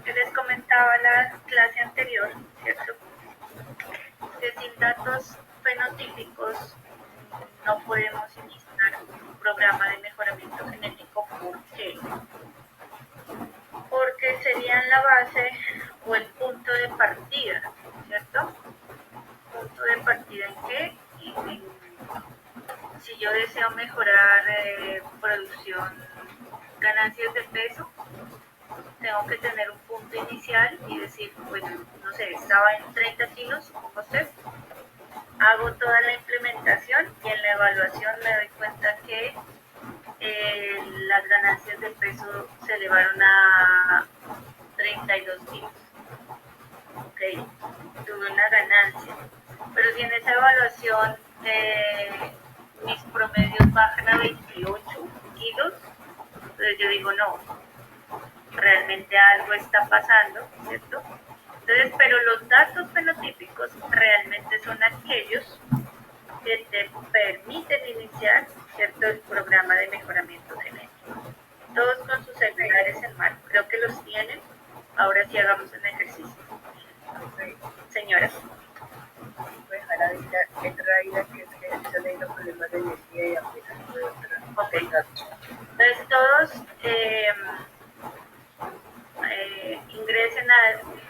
que les comentaba la clase anterior, ¿cierto? Que sin datos fenotípicos no podemos iniciar un programa de mejoramiento genético. ¿Por qué? Porque serían la base o el punto de partida, ¿cierto? ¿Punto de partida en qué? Si yo deseo mejorar producción, ganancias de peso, tengo que tener un punto inicial y decir, bueno, no sé, estaba en 30 kilos, supongo usted, hago toda la implementación y en la evaluación me doy cuenta que las ganancias de peso se elevaron a 32 kilos. Ok, tuve una ganancia. Pero si en esa evaluación mis promedios bajan a 28 kilos, entonces yo digo, no, realmente algo está pasando, ¿cierto? Entonces, pero los datos fenotípicos realmente son aquellos que te permiten iniciar, ¿cierto?, el programa de mejoramiento genético. Todos con sus celulares en mano, creo que los tienen. Ahora sí hagamos un ejercicio. Señora. Pues a la vida entra ahí la que se le los problemas de energía y aplicación de otra. Ok. Entonces todos ingresen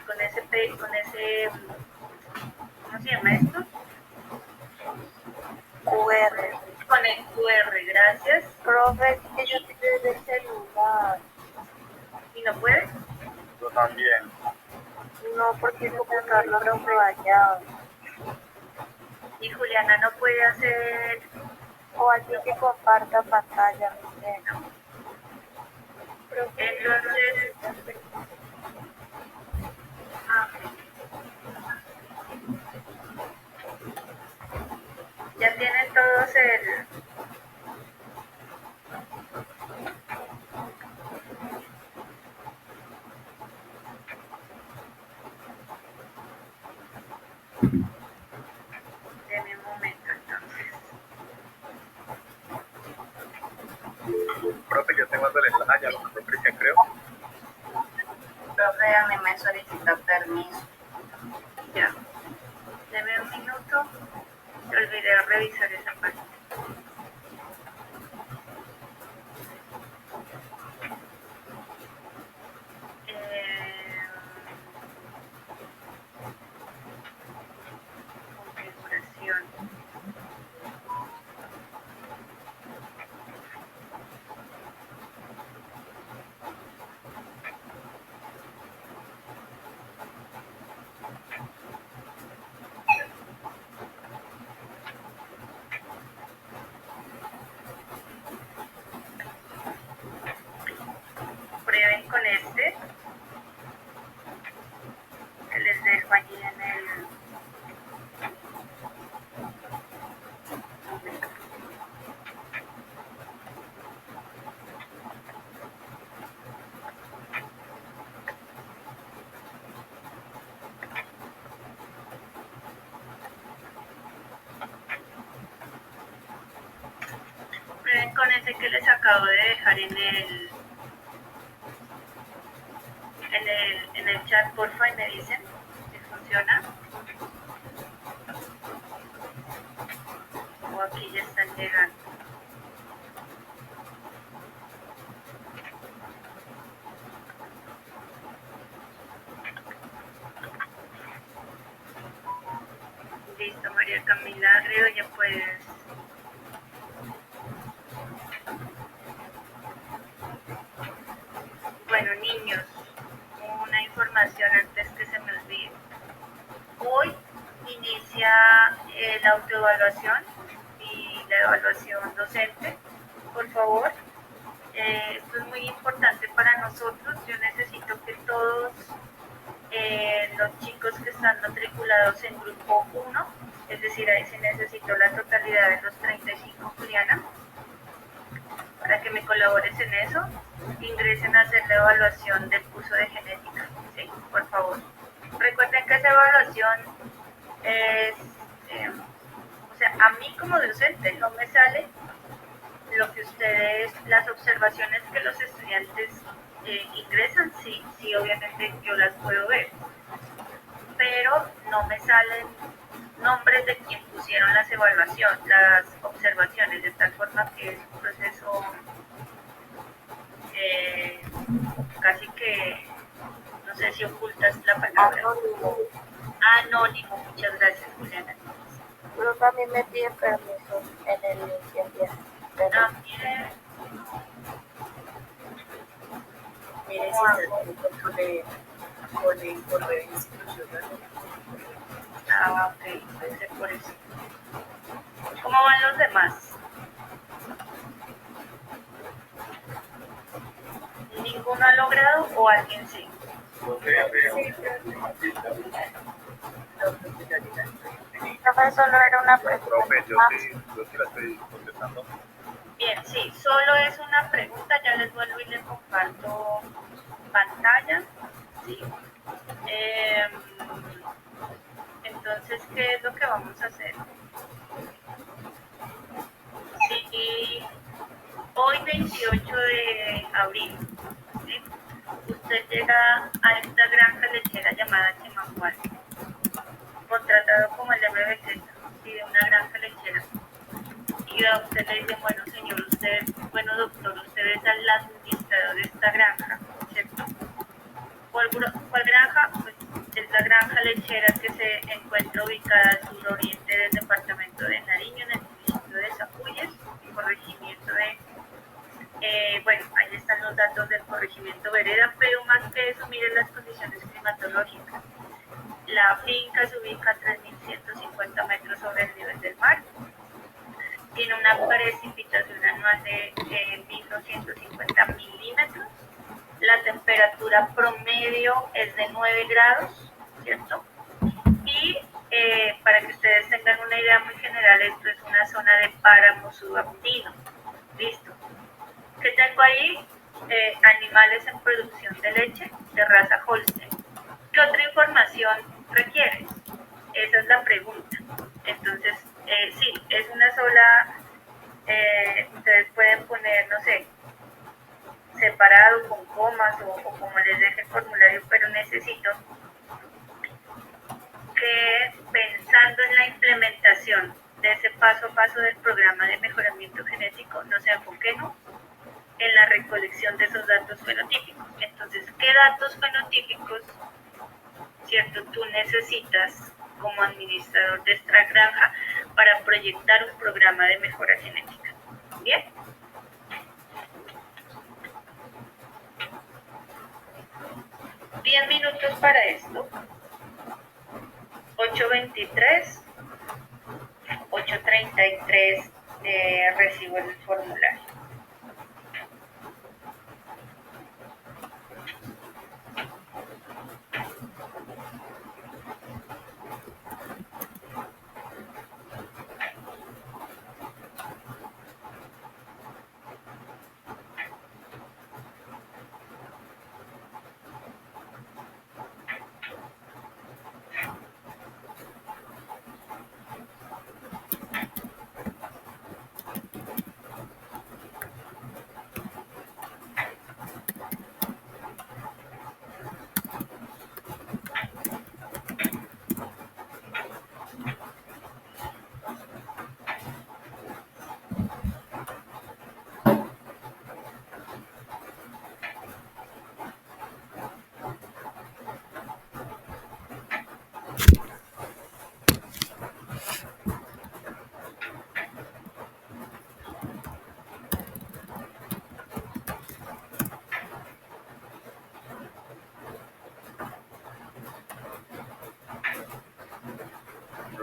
con ese, ¿cómo se llama esto? QR. Con el QR, gracias. Profe, que yo te desde el celular. ¿Y no puede? Yo también. No, porque el computador lo tengo dañado. Y Juliana no puede hacer... O alguien que comparta pantalla, no. Entonces... Ya tienen todos el... Denme un momento entonces. Profe, yo tengo adolescencia, ya lo que Cristian, creo. Profe, a mí me solicita permiso. Ya. Deme un minuto. Te olvidé revisar esa parte. Configuración. Prueben con este. Que les dejo allí en el... Prueben con ese que les acabo de dejar en el chat, porfa, y me dicen si funciona. O aquí ya están llegando. Listo, María Camila Agreo, ya puedes. Bueno, niños, una información antes que se me olvide. Hoy inicia la autoevaluación y la evaluación docente. Por favor, esto es muy importante para nosotros. Yo necesito que todos los chicos que están matriculados en grupo 1, es decir, ahí sí necesito la totalidad de los 35, Juliana, para que me colabores en eso, ingresen a hacer la evaluación del curso de genética, ¿sí? Por favor. Recuerden que esa evaluación es, o sea, a mí como docente no me sale lo que ustedes, las observaciones que los estudiantes ingresan, sí, sí, obviamente yo las puedo ver, pero no me salen nombres de quien pusieron las observaciones, de tal forma que es un proceso eh, casi que, no sé si ocultas la palabra. Anónimo. Anónimo, muchas gracias, Juliana. Pero también me pide permiso en el link que envía. También, Mire si está el pone correo institucional. ok, puede ser por eso. ¿Cómo van los demás? ¿Ninguno ha logrado o alguien sí? Profe, solo era una pregunta. Profe, yo sí la estoy contestando. Bien, sí, solo es una pregunta, ya les vuelvo y les comparto pantalla. ¿Sí? Entonces, ¿qué es lo que vamos a hacer? Si hoy 28 de abril, ¿sí? Usted llega a esta granja lechera llamada Chimahual, contratado como el MBZ, ¿sí? De una granja lechera, y a usted le dice, bueno señor, bueno doctor, usted es el administrador de esta granja, ¿cierto? ¿Cuál granja? Pues es la granja lechera que se encuentra ubicada al suroriente del departamento de Nariño, en el municipio de Zapuyes, el corregimiento de, bueno, ahí están los datos del corregimiento Vereda, pero más que eso, miren las condiciones climatológicas. La finca se ubica a 3.150 metros sobre el nivel del mar, tiene una precipitación anual de 1.250 milímetros, la temperatura promedio es de 9 grados, ¿cierto? Y para que ustedes tengan una idea muy general, esto es una zona de páramo subalpino. ¿Listo? ¿Qué tengo ahí? Animales en producción de leche de raza Holstein. ¿Qué otra información requieres? Esa es la pregunta. Entonces, sí, es una sola, ustedes pueden poner, no sé, separado con comas o como les deje el formulario, pero necesito que pensando en la implementación de ese paso a paso del programa de mejoramiento genético, no se enfoquen en la recolección de esos datos fenotípicos. Entonces, ¿qué datos fenotípicos, cierto, tú necesitas como administrador de esta granja para proyectar un programa de mejora genética? Bien. $10 para esto. 8:23, 8:33 recibo el formulario.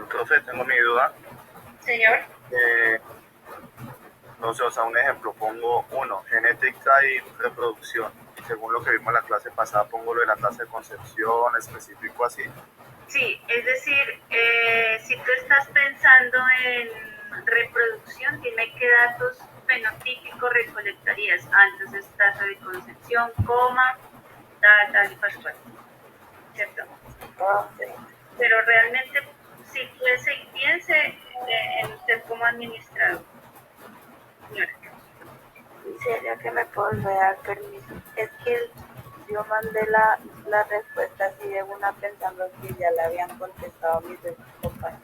Profe, tengo mi duda. Señor. No sé, o sea, un ejemplo, pongo uno, genética y reproducción. Según lo que vimos en la clase pasada, pongo lo de la tasa de concepción, específico así. Sí, es decir, si tú estás pensando en reproducción, dime qué datos fenotípicos recolectarías. Entonces, tasa de concepción, coma, tal y pascual. ¿Cierto? Pero realmente, si fuese y piense en usted como administrador. Señora. ¿Sería que me puedes dar permiso? Es que yo mandé la respuesta así de una pensando que ya le habían contestado mis compañeros.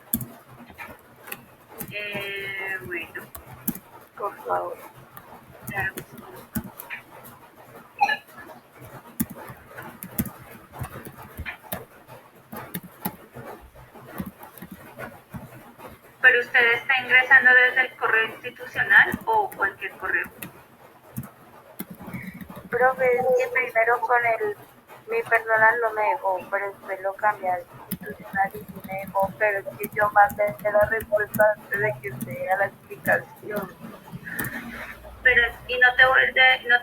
Bueno, Por favor. claro que sí. Pero usted está ingresando desde el correo institucional o cualquier correo. Profe, es que primero con mi personal no me dejó, pero después lo cambié al institucional y sí me dejó, pero es que yo mandé la respuesta antes de que usted diera la explicación. Pero, y no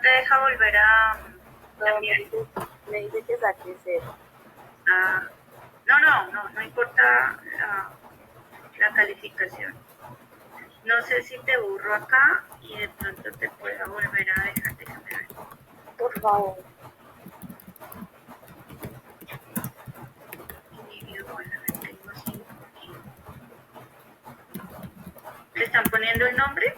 te deja volver a No, enviar. me dice que saque cero. No importa la calificación. No sé si te borro acá y de pronto te pueda volver a dejar de cambiar. Por favor. Tengo 5 aquí. ¿Le están poniendo el nombre?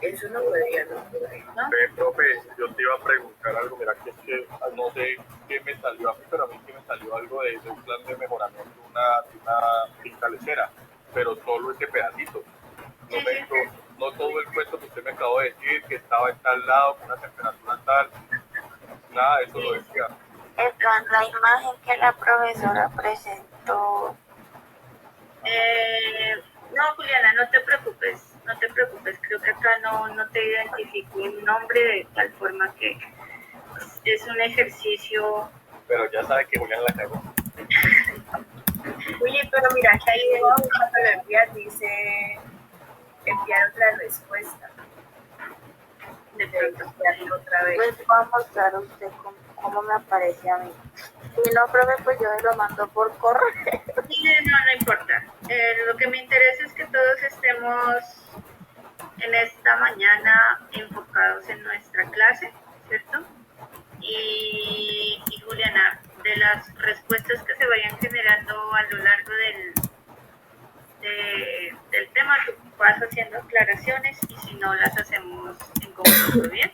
Eso no podría, no. ¿No? Profe, yo te iba a preguntar algo, mira que es que no sé qué me salió a mí, pero a mí sí me salió algo de un plan de mejoramiento de una finca lechera, pero solo ese pedacito. No todo el puesto que usted me acabó de decir, que estaba en tal lado, con una temperatura tal, nada de eso lo decía. Entonces, la imagen que la profesora presentó. No, Juliana, no te preocupes, creo que acá no te identifico un nombre de tal forma que es un ejercicio. Pero ya sabe que Julián la cagó. Oye, pero mira que ahí debajo cuando lo envías dice enviar otra respuesta. De pronto. Enviarlo otra vez. Les voy a mostrar a usted cómo me aparece a mí. Si no, profe, pues yo me lo mando por correo. No importa. Lo que me interesa es que todos estemos en esta mañana enfocados en nuestra clase, ¿cierto? Y Juliana, de las respuestas que se vayan generando a lo largo del tema, tú vas haciendo aclaraciones y si no, las hacemos en conjunto, ¿bien?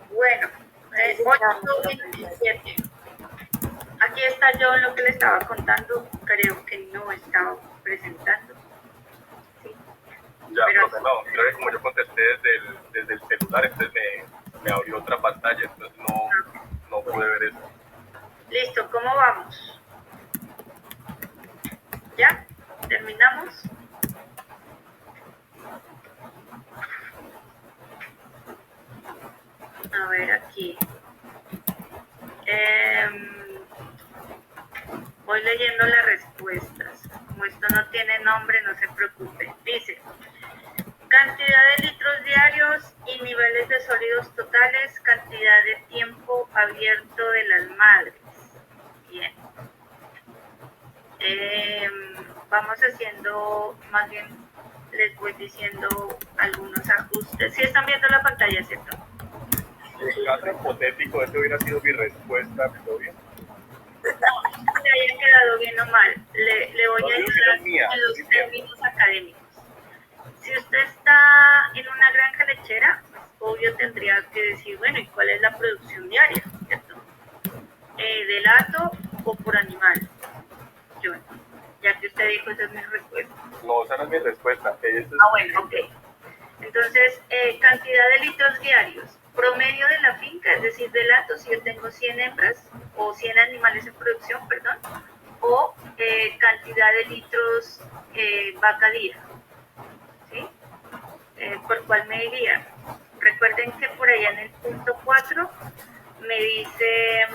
Bueno, 8:27. Aquí está yo lo que le estaba contando, creo que no estaba presentando. Sí. Ya, profe, no, creo que como yo contesté desde el celular, entonces me abrió otra pantalla, entonces no pude ver eso. Listo, ¿cómo vamos? ¿Ya? ¿Terminamos? A ver, aquí. Voy leyendo las respuestas. Como esto no tiene nombre, no se preocupe. Dice, cantidad de litros diarios y niveles de sólidos totales, cantidad de tiempo abierto de las madres. Bien. Vamos haciendo, más bien les voy diciendo algunos ajustes. ¿Sí están viendo la pantalla, cierto? En caso hipotético, esa hubiera sido mi respuesta, ¿me lo bien? No, le haya quedado bien o mal. Le voy a ayudar en los términos académicos. Si usted está en una granja lechera, pues, obvio tendría que decir, bueno, ¿y cuál es la producción diaria? ¿Cierto? ¿De lato o por animal? Yo, ya que usted dijo, esa es mi respuesta. No, esa no es mi respuesta. Bueno, ok. Entonces, cantidad de litros diarios. Promedio de la finca, es decir, de lato, si yo tengo 100 hembras o 100 animales en producción, perdón, o cantidad de litros vaca día. ¿Sí? ¿Por cuál me iría? Recuerden que por allá en el punto 4 me dice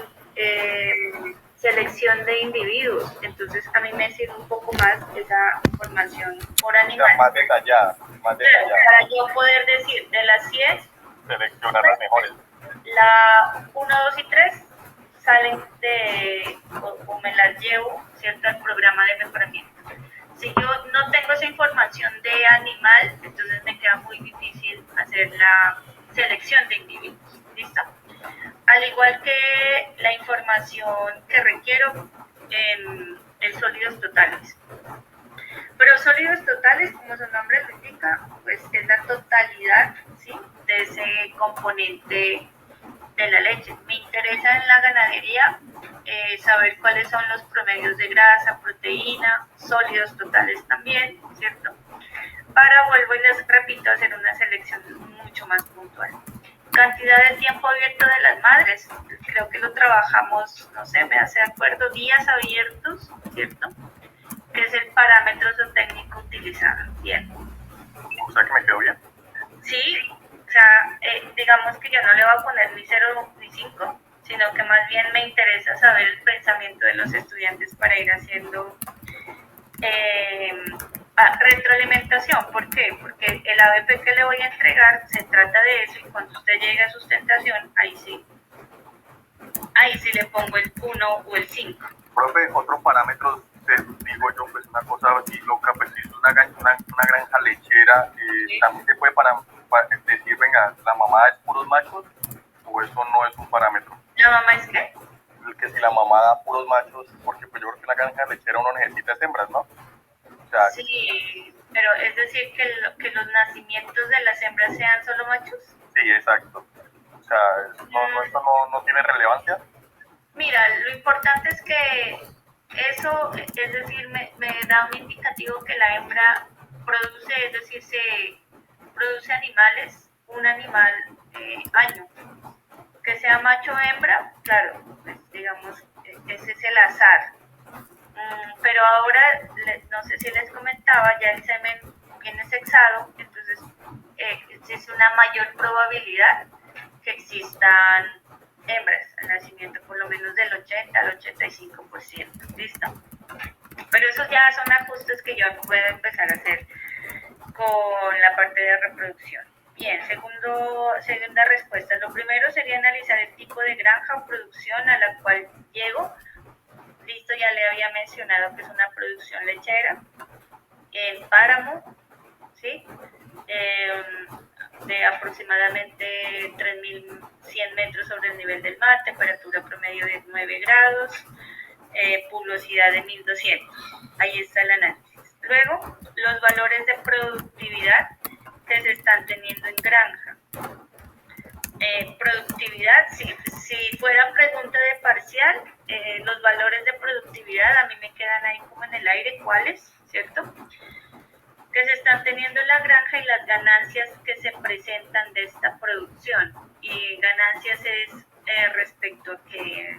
selección de individuos, entonces a mí me sirve un poco más esa información por animal. Más detallada. Para yo poder decir, de las 100, seleccionar las mejores. La 1, 2 y 3 salen o me las llevo, ¿cierto?, al programa de mejoramiento. Si yo no tengo esa información de animal, entonces me queda muy difícil hacer la selección de individuos. ¿Listo? Al igual que la información que requiero en sólidos totales. Pero sólidos totales, como su nombre lo indica, pues es la totalidad, ¿sí?, de ese componente de la leche. Me interesa en la ganadería saber cuáles son los promedios de grasa, proteína, sólidos totales también, ¿cierto? Para, vuelvo y les repito, hacer una selección mucho más puntual. Cantidad de tiempo abierto de las madres, creo que lo trabajamos, no sé, me hace de acuerdo, días abiertos, ¿cierto?, que es el parámetro técnico utilizado. Bien. O sea que me quedó bien. Sí, o sea, digamos que yo no le voy a poner ni 0 ni 5, sino que más bien me interesa saber el pensamiento de los estudiantes para ir haciendo retroalimentación. ¿Por qué? Porque el ABP que le voy a entregar se trata de eso, y cuando usted llegue a sustentación, ahí sí le pongo el 1 o el 5. Profe, otros parámetros, digo yo, pues una cosa así loca, pues si es una granja lechera, Sí. también se puede decir, venga, la mamá es puros machos, o eso no es un parámetro. ¿La mamá es qué? Que si la mamá da puros machos, porque pues yo creo que en la granja lechera uno necesita hembras, ¿no? O sea, Sí, pero es decir que los nacimientos de las hembras sean solo machos. sí, exacto. O sea, eso no tiene relevancia. Mira, lo importante es que eso, es decir, me da un indicativo que la hembra produce, es decir, se produce animales, un animal año. Que sea macho o hembra, claro, pues digamos, ese es el azar. Pero ahora, no sé si les comentaba, ya el semen viene sexado, entonces existe una mayor probabilidad que existan hembras al nacimiento, por lo menos del 80 al 85%. ¿Listo? Pero eso ya son ajustes que yo puedo empezar a hacer con la parte de reproducción. Bien, segunda respuesta. Lo primero sería analizar el tipo de granja o producción a la cual llego. Listo, ya le había mencionado que es una producción lechera en páramo, ¿sí? De aproximadamente 3.100 metros sobre el nivel del mar, temperatura promedio de 9 grados, pulgosidad de 1.200. Ahí está el análisis. Luego, los valores de productividad que se están teniendo en granja. Productividad, si fuera pregunta de parcial, los valores de productividad a mí me quedan ahí como en el aire, ¿cuáles? ¿Cierto? Que se están teniendo en la granja y las ganancias que se presentan de esta producción. Y ganancias es respecto a que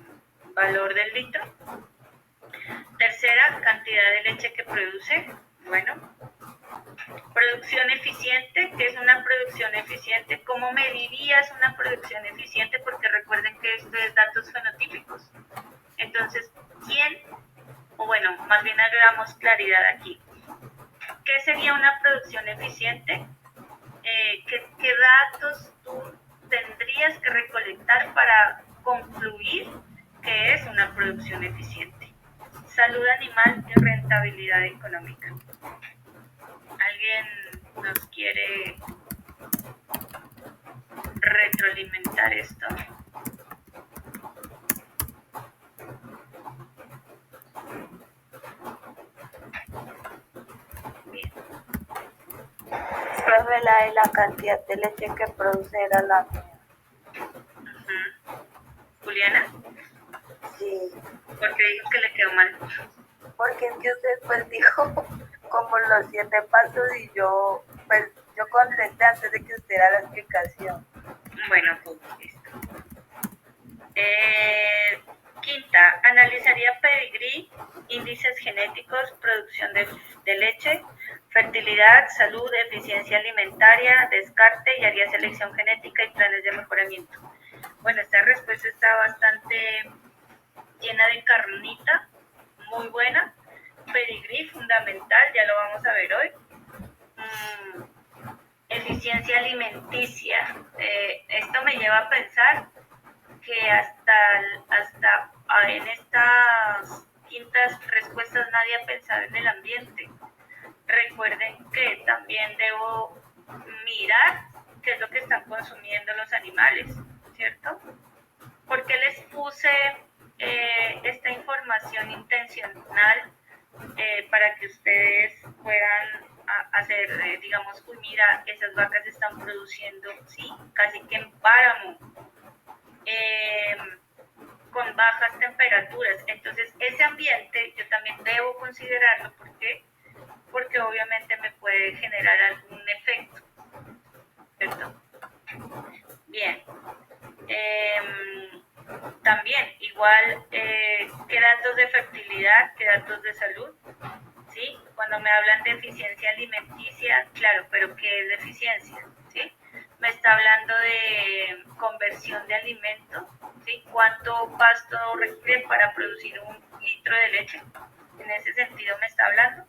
valor del litro. Tercera, cantidad de leche que produce. Bueno, producción eficiente. ¿Qué es una producción eficiente? ¿Cómo medirías una producción eficiente? Porque recuerden que esto es datos fenotípicos. Entonces, bueno, más bien hagamos claridad aquí. ¿Qué sería una producción eficiente? ¿Qué datos tú tendrías que recolectar para concluir que es una producción eficiente? Salud animal y rentabilidad económica. ¿Alguien nos quiere retroalimentar esto? Bien. Profe, la cantidad de leche que produce era la mía. Juliana, Sí, ¿por qué dijo que le quedó mal? porque es que usted pues dijo como los 7 pasos y yo contesté antes de que usted diera la explicación. Bueno, pues listo. Quinta, analizaría pedigrí, índices genéticos, producción de leche, fertilidad, salud, eficiencia alimentaria, descarte, y haría selección genética y planes de mejoramiento. Bueno, esta respuesta está bastante llena de carnita, muy buena. Pedigrí fundamental, ya lo vamos a ver hoy. Eficiencia alimenticia. Esto me lleva a pensar que hasta en estas quintas respuestas nadie ha pensado en el ambiente. Recuerden que también debo mirar qué es lo que están consumiendo los animales, ¿cierto? ¿Por qué les puse esta información intencional para que ustedes fueran a hacer, digamos, uy, mira, esas vacas están produciendo, sí, casi que en páramo, con bajas temperaturas. Entonces, ese ambiente yo también debo considerarlo porque obviamente me puede generar algún efecto, ¿cierto? Bien. También, igual, ¿qué datos de fertilidad, qué datos de salud? ¿Sí? Cuando me hablan de eficiencia alimenticia, claro, pero ¿qué es deficiencia? ¿Sí? Me está hablando de conversión de alimentos, ¿sí? ¿Cuánto pasto requiere para producir 1 litro de leche? En ese sentido me está hablando.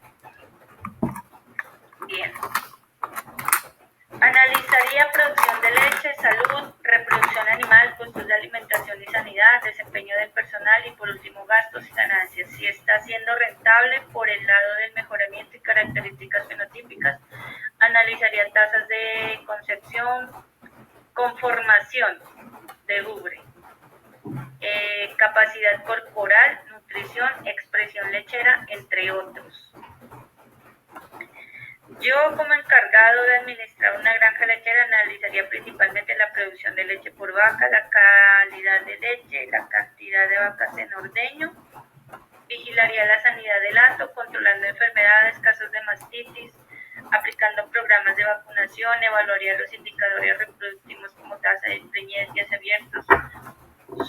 Bien. Analizaría producción de leche, salud, reproducción animal, costos de alimentación y sanidad, desempeño del personal y por último gastos y ganancias. Si está siendo rentable por el lado del mejoramiento y características fenotípicas, analizaría tasas de concepción, conformación de ubre, capacidad corporal, nutrición, expresión lechera, entre otros. Yo, como encargado de administrar una granja lechera, analizaría principalmente la producción de leche por vaca, la calidad de leche, la cantidad de vacas en ordeño, vigilaría la sanidad del hato, controlando enfermedades, casos de mastitis, aplicando programas de vacunación, evaluaría los indicadores reproductivos como tasa de preñez y abiertos,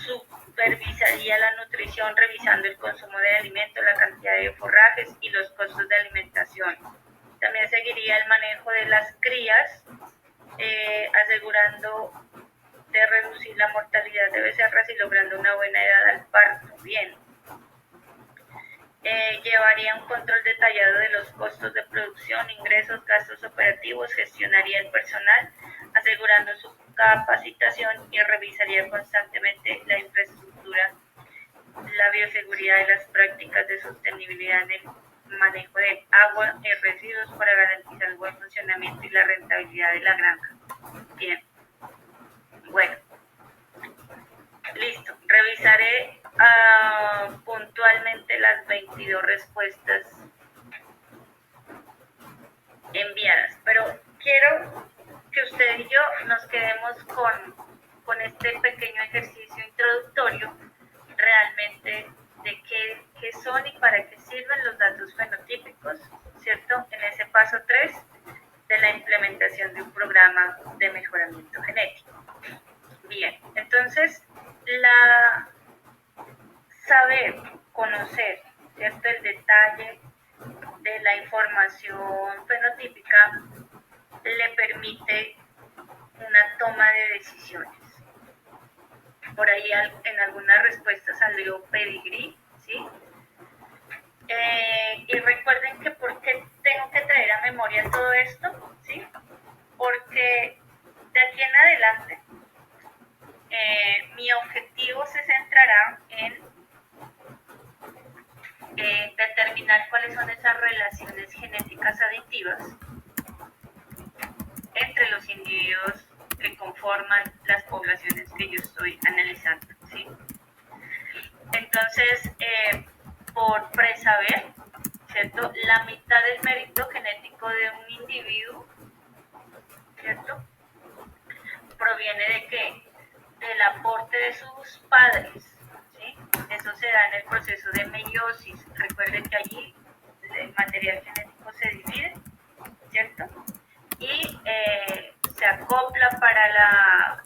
supervisaría la nutrición, revisando el consumo de alimentos, la cantidad de forrajes y los costos de alimentación. También seguiría el manejo de las crías, asegurando de reducir la mortalidad de becerras y logrando una buena edad al parto. Bien. Llevaría un control detallado de los costos de producción, ingresos, gastos operativos, gestionaría el personal, asegurando su capacitación y revisaría constantemente la infraestructura, la bioseguridad y las prácticas de sostenibilidad en el manejo de agua y residuos para garantizar el buen funcionamiento y la rentabilidad de la granja. Bien. Bueno. Listo. Revisaré puntualmente las 22 respuestas enviadas, pero quiero que usted y yo nos quedemos con este pequeño ejercicio introductorio realmente de qué son y para qué sirven los datos fenotípicos, ¿cierto? En ese paso 3 de la implementación de un programa de mejoramiento genético. Bien, entonces, saber, conocer, ¿cierto? El detalle de la información fenotípica le permite una toma de decisiones. Por ahí en algunas respuestas salió pedigrí, ¿sí? Y recuerden que ¿por qué tengo que traer a memoria todo esto? ¿Sí? Porque de aquí en adelante mi objetivo se centrará en determinar cuáles son esas relaciones genéticas aditivas entre los individuos que conforman las poblaciones que yo estoy analizando, ¿sí? Entonces, por presaber, ¿cierto? La mitad del mérito genético de un individuo, ¿cierto? Proviene de ¿qué? Del aporte de sus padres, ¿sí? Eso se da en el proceso de meiosis. Recuerden que allí el material genético se divide, ¿cierto? Y se acopla para la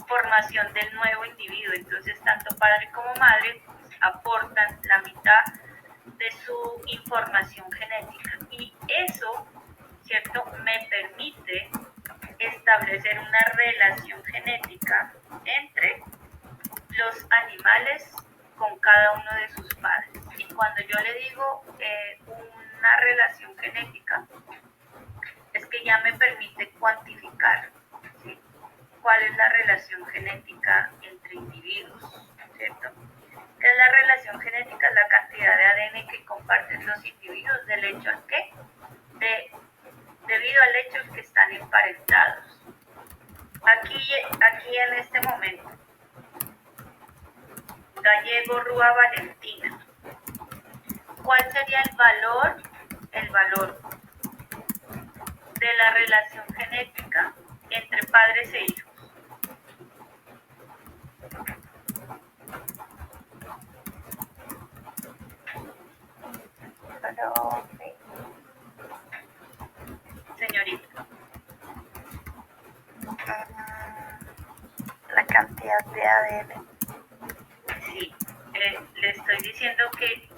formación del nuevo individuo. Entonces, tanto padre como madre aportan la mitad de su información genética. Y eso, ¿cierto?, me permite establecer una relación genética entre los animales con cada uno de sus padres. Y cuando yo le digo una relación genética, es que ya me permite cuantificar, ¿sí?, cuál es la relación genética entre individuos, ¿cierto? ¿Qué es la relación genética? Es la cantidad de ADN que comparten los individuos del hecho al que, debido al hecho al que están emparentados. Aquí en este momento, Gallego Rúa Valentina, ¿cuál sería el valor el valor de la relación genética entre padres e hijos? Profe, Señorita, la cantidad de ADN. sí, le estoy diciendo que,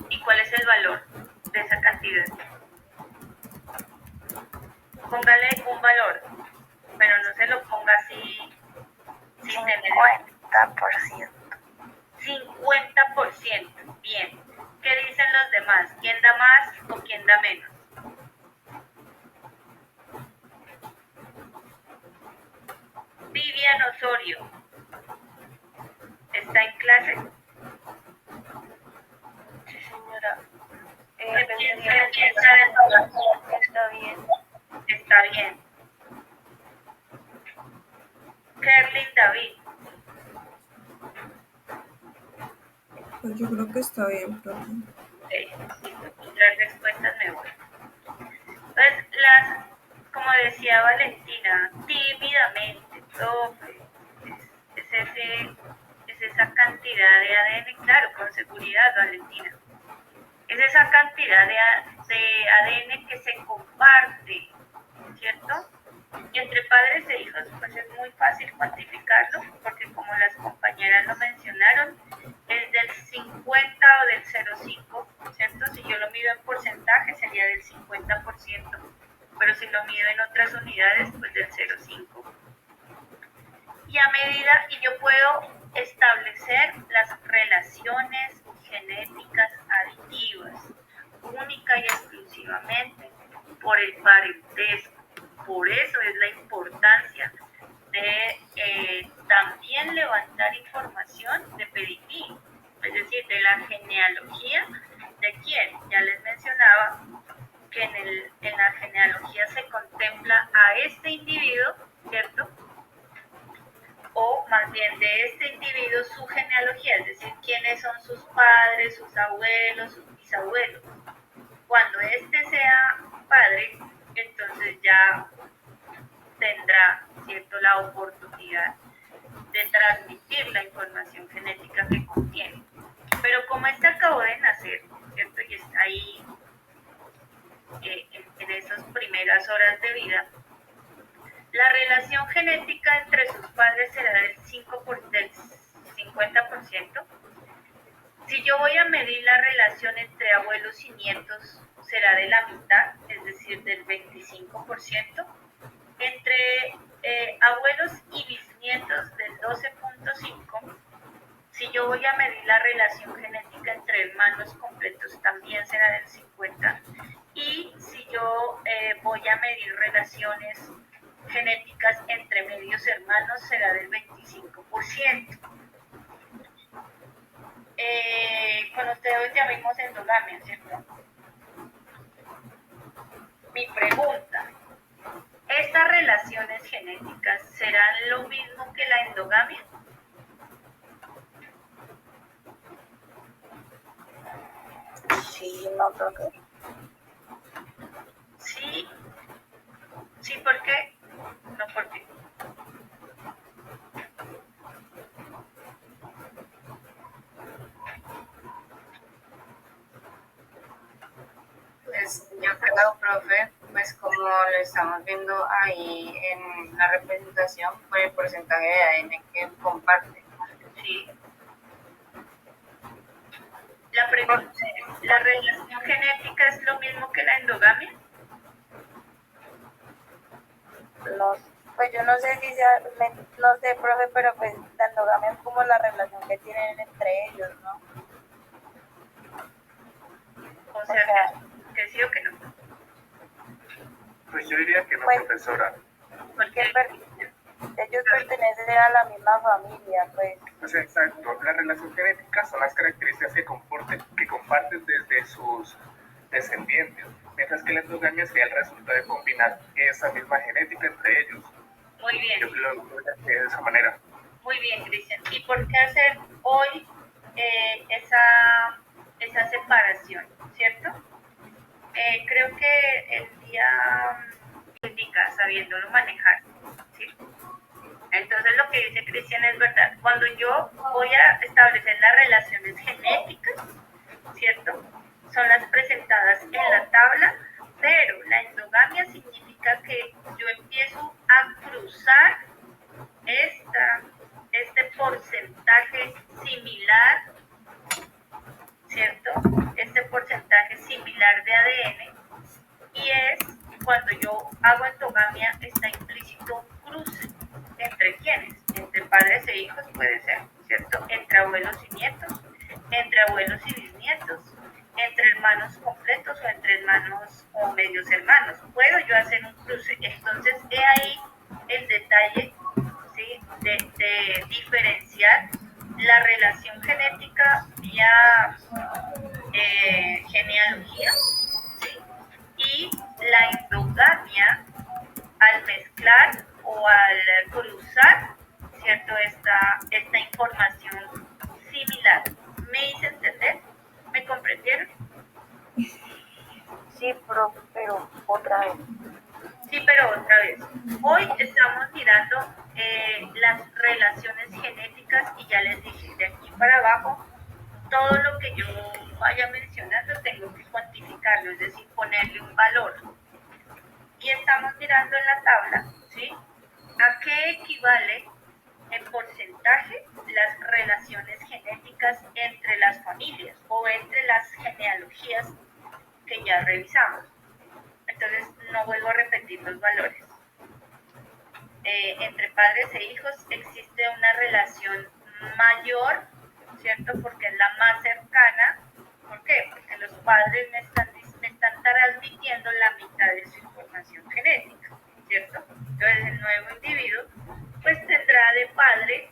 ¿y cuál es el valor de esa cantidad? Póngale un valor, pero no se lo ponga así sin tener 50%. 50%. Bien. ¿Qué dicen los demás? ¿Quién da más o quién da menos? Vivian Osorio. ¿Está en clase? Sí, señora. ¿Qué piensa de Está bien. Está bien. Kerlin David. Pues yo creo que está bien, profe. Las respuestas me voy. Pues como decía Valentina, tímidamente, profe, es esa cantidad de ADN, claro, con seguridad, Valentina. Es esa cantidad de ADN que se comparte, ¿cierto? Y entre padres e hijos, pues es muy fácil cuantificarlo, porque como las compañeras lo mencionaron, es del 50 o del 0,5, ¿cierto? Si yo lo mido en porcentaje sería del 50%, pero si lo mido en otras unidades, pues del 0,5. Y yo puedo establecer las relaciones genéticas aditivas, única y exclusivamente por el parentesco. Por eso es la importancia de también levantar información de pedigrí, es decir, de la genealogía de quién. Ya les mencionaba que en la genealogía se contempla a este individuo, ¿cierto? O más bien de este individuo su genealogía, es decir, quiénes son sus padres, sus abuelos, sus bisabuelos. Cuando este sea padre, entonces ya tendrá, ¿cierto?, la oportunidad de transmitir la información genética que contiene. Pero como este acabó de nacer, ¿cierto?, y está ahí en esas primeras horas de vida, la relación genética entre sus padres será del 50%. Si yo voy a medir la relación entre abuelos y nietos, será de la mitad, es decir, del 25%. Entre abuelos y bisnietos, del 12.5%. Si yo voy a medir la relación genética entre hermanos completos, también será del 50%. Y si yo voy a medir relaciones genéticas entre medios hermanos, será del 25%. Con ustedes ya vimos endogamia, ¿cierto? Mi pregunta, ¿estas relaciones genéticas serán lo mismo que la endogamia? Sí, no, profe. Sí, sí, ¿por qué? No, ¿por qué? Pues yo creo, profe, pues como lo estamos viendo ahí en la representación, por el porcentaje de ADN que comparte. Sí. La pregunta es, ¿la relación genética es lo mismo que la endogamia? No, pues yo no sé si sea, no sé, profe, pero pues la endogamia es como la relación que tienen entre ellos, ¿no? O sea, que sí o que no. Pues yo diría que no, Pues, profesora. Porque ellos pertenecen a la misma familia, pues. Pues exacto, la relación genética son las características que comparten desde sus descendientes, mientras que la endogamia sería el resultado de combinar esa misma genética entre ellos. muy bien. Yo lo veo de esa manera. Muy bien, Cristian. ¿Y por qué hacer hoy esa separación? ¿cierto? Creo que el día indica sabiéndolo manejar, ¿sí? Entonces lo que dice Cristian es verdad. Cuando yo voy a establecer las relaciones genéticas, ¿cierto? Son las presentadas en la tabla, pero la endogamia significa que yo empiezo a cruzar este porcentaje similar, ¿cierto? Este porcentaje similar de ADN, y es cuando yo hago endogamia está implícito un cruce. ¿Entre quiénes? Entre padres e hijos puede ser, ¿cierto? Entre abuelos y nietos, entre abuelos y bisnietos, entre hermanos completos o entre hermanos o medios hermanos. Puedo yo hacer un cruce. Entonces, he ahí el detalle, ¿sí? de diferenciar la relación genética vía genealogía, ¿sí? Y la endogamia al mezclar o al cruzar, ¿cierto? Esta información similar. ¿Me hice entender? ¿Me comprendieron? Sí, profe, pero otra vez. Sí, pero otra vez. Hoy estamos mirando las relaciones genéticas y ya les dije, de aquí para abajo, todo lo que yo vaya mencionando tengo que cuantificarlo, es decir, ponerle un valor. Y estamos mirando en la tabla, ¿sí? ¿A qué equivale en porcentaje las relaciones genéticas entre las familias o entre las genealogías que ya revisamos? Entonces, no vuelvo a repetir los valores. Entre padres e hijos existe una relación mayor, ¿cierto? Porque es la más cercana. ¿Por qué? Porque los padres me están transmitiendo la mitad de su información genética, ¿cierto? Entonces, el nuevo individuo, pues tendrá de padre,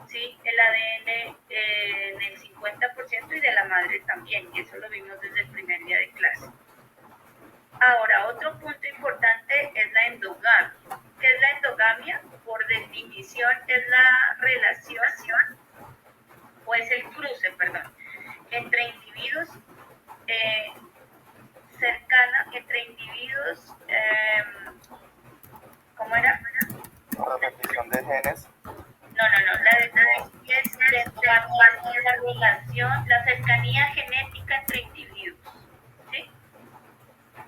¿sí? El ADN en el 50% y de la madre también, y eso lo vimos desde el primer día de clase. Ahora, otro punto importante es la endogamia. ¿Qué es la endogamia? Por definición es la relación, o es el cruce, perdón, entre individuos cercana, entre individuos, ¿cómo era? La repetición de genes. No, es la relación, la cercanía genética entre individuos, ¿sí?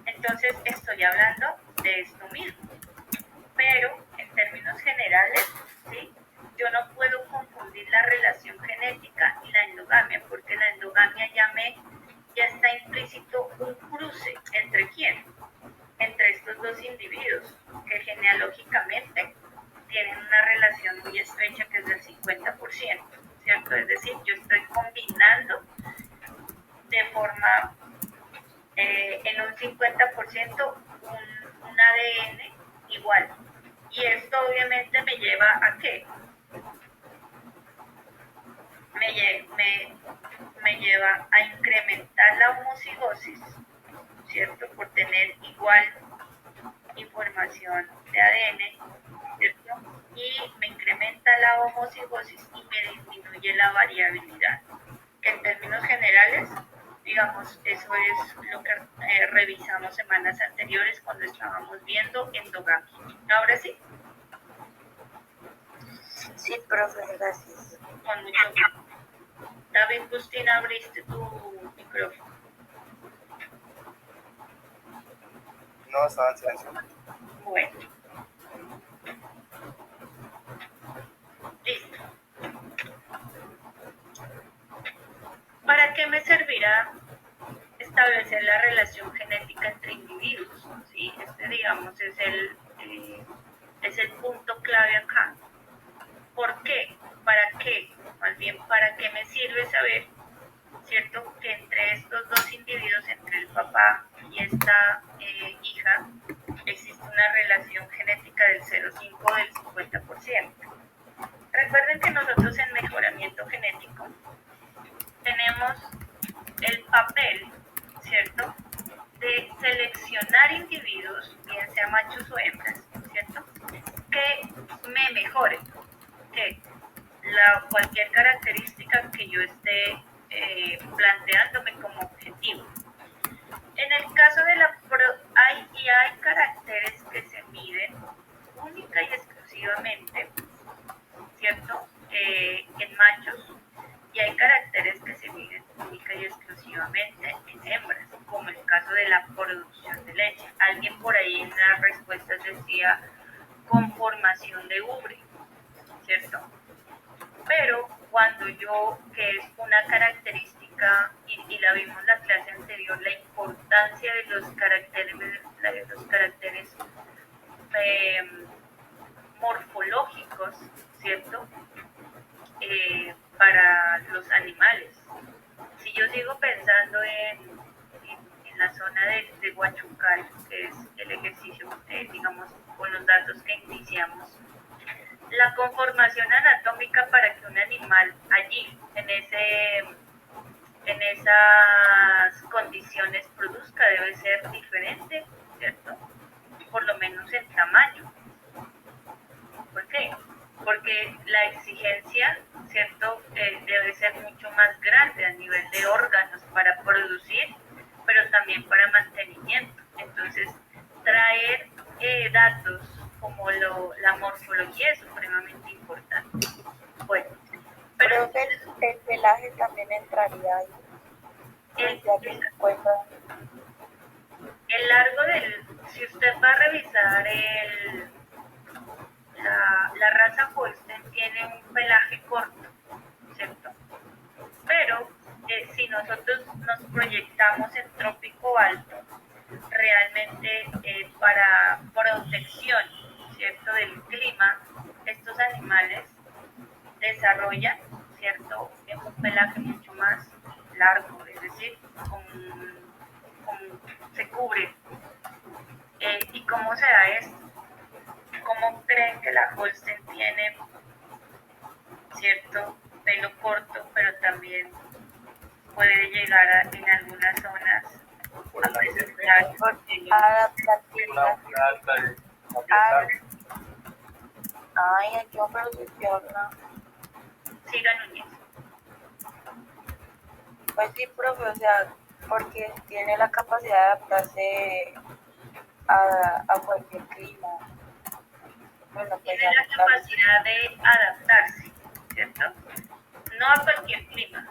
Entonces estoy hablando de esto mismo, pero en términos generales, ¿sí? Yo no puedo confundir la relación genética y la endogamia, porque la endogamia ya está implícito un cruce. ¿Entre quién? Entre estos dos individuos que genealógicamente tienen una relación muy estrecha que es del 50%, ¿cierto? Es decir, yo estoy combinando de forma en un 50% un ADN igual. Y esto obviamente me lleva a ¿qué? Me lleva a incrementar la homocigosis, ¿cierto? Por tener igual información de ADN, ¿cierto? Y me incrementa la homocigosis y me disminuye la variabilidad. Que en términos generales, digamos, eso es lo que revisamos semanas anteriores cuando estábamos viendo endogamia. Ahora sí. Sí, profe, gracias. Con mucho gusto. David Justina, abriste tu micrófono. No, estaba en silencio. Bueno. Listo. ¿Para qué me servirá establecer la relación genética entre individuos? ¿Sí? Este, digamos, es el punto clave acá. ¿Por qué? ¿Para qué? Más bien, ¿para qué me sirve saber, cierto, que entre estos dos individuos, entre el papá y esta hija, existe una relación genética del 0,5 del 50%? Recuerden que nosotros en mejoramiento genético tenemos el papel, ¿cierto?, de seleccionar individuos, bien sea machos o hembras, ¿cierto?, que me mejoren, que cualquier característica que yo esté planteándome como objetivo. ahí en las respuestas decía conformación de ubre, ¿cierto? Pero cuando yo, que es una característica, y la vimos en la clase anterior, la importancia de los caracteres morfológicos, ¿cierto? Para los animales. Si yo sigo pensando en la zona de Huachucal, que es el ejercicio, digamos, con los datos que iniciamos, la conformación anatómica para que un animal allí, en esas condiciones produzca, debe ser diferente, ¿cierto? Por lo menos en tamaño. ¿Por qué? Porque la exigencia, ¿cierto? Debe ser mucho más grande a nivel de órganos para producir, pero también para mantenimiento. Entonces, traer datos como la morfología es supremamente importante. Bueno, pero Creo que el pelaje también entraría ahí. el largo si usted va a revisar la raza Holstein tiene un pelaje corto, ¿cierto? Pero si nosotros nos proyectamos en trópico alto, realmente para protección, ¿cierto?, del clima, estos animales desarrollan, ¿cierto?, un pelaje mucho más largo, es decir, se cubre. ¿Y cómo se da esto? ¿Cómo creen que la Holstein tiene cierto pelo corto, pero también puede llegar en algunas zonas Por el aire. Ay, yo pero no. Siga, Núñez. Pues sí, profe, o sea, porque tiene la capacidad de adaptarse a cualquier clima. Bueno, pues Tiene la capacidad de adaptarse, ¿cierto? No a cualquier clima,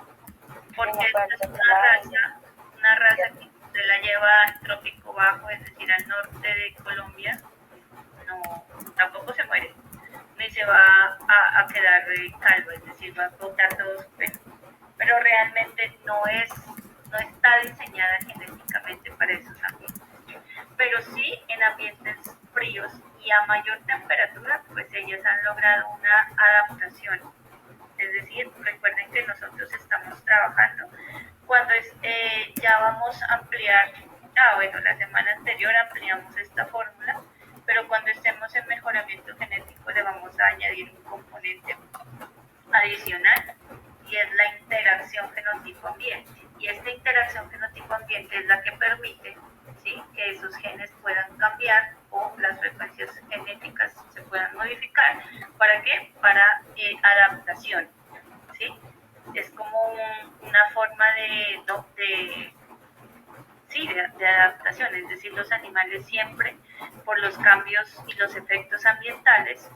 porque esta es una raza que usted la lleva al trópico bajo, es decir, al norte de Colombia, no, tampoco se muere, ni se va a quedar calvo, es decir, va a botar todo su pelo. Pero realmente no está diseñada genéticamente para esos ambientes. Pero sí en ambientes fríos y a mayor temperatura, pues ellas han logrado una adaptación. Es decir, recuerden que nosotros estamos trabajando cuando ya vamos a ampliar, bueno, la semana anterior ampliamos esta fórmula, pero cuando estemos en mejoramiento genético le vamos a añadir un componente adicional y es la interacción genotipo-ambiente. Y esta interacción genotipo-ambiente es la que permite, ¿sí?, que esos genes puedan cambiar o las frecuencias genéticas se puedan modificar. ¿Para qué? Para adaptación, ¿sí? Es como una forma de adaptación, es decir, los animales siempre, por los cambios y los efectos ambientales,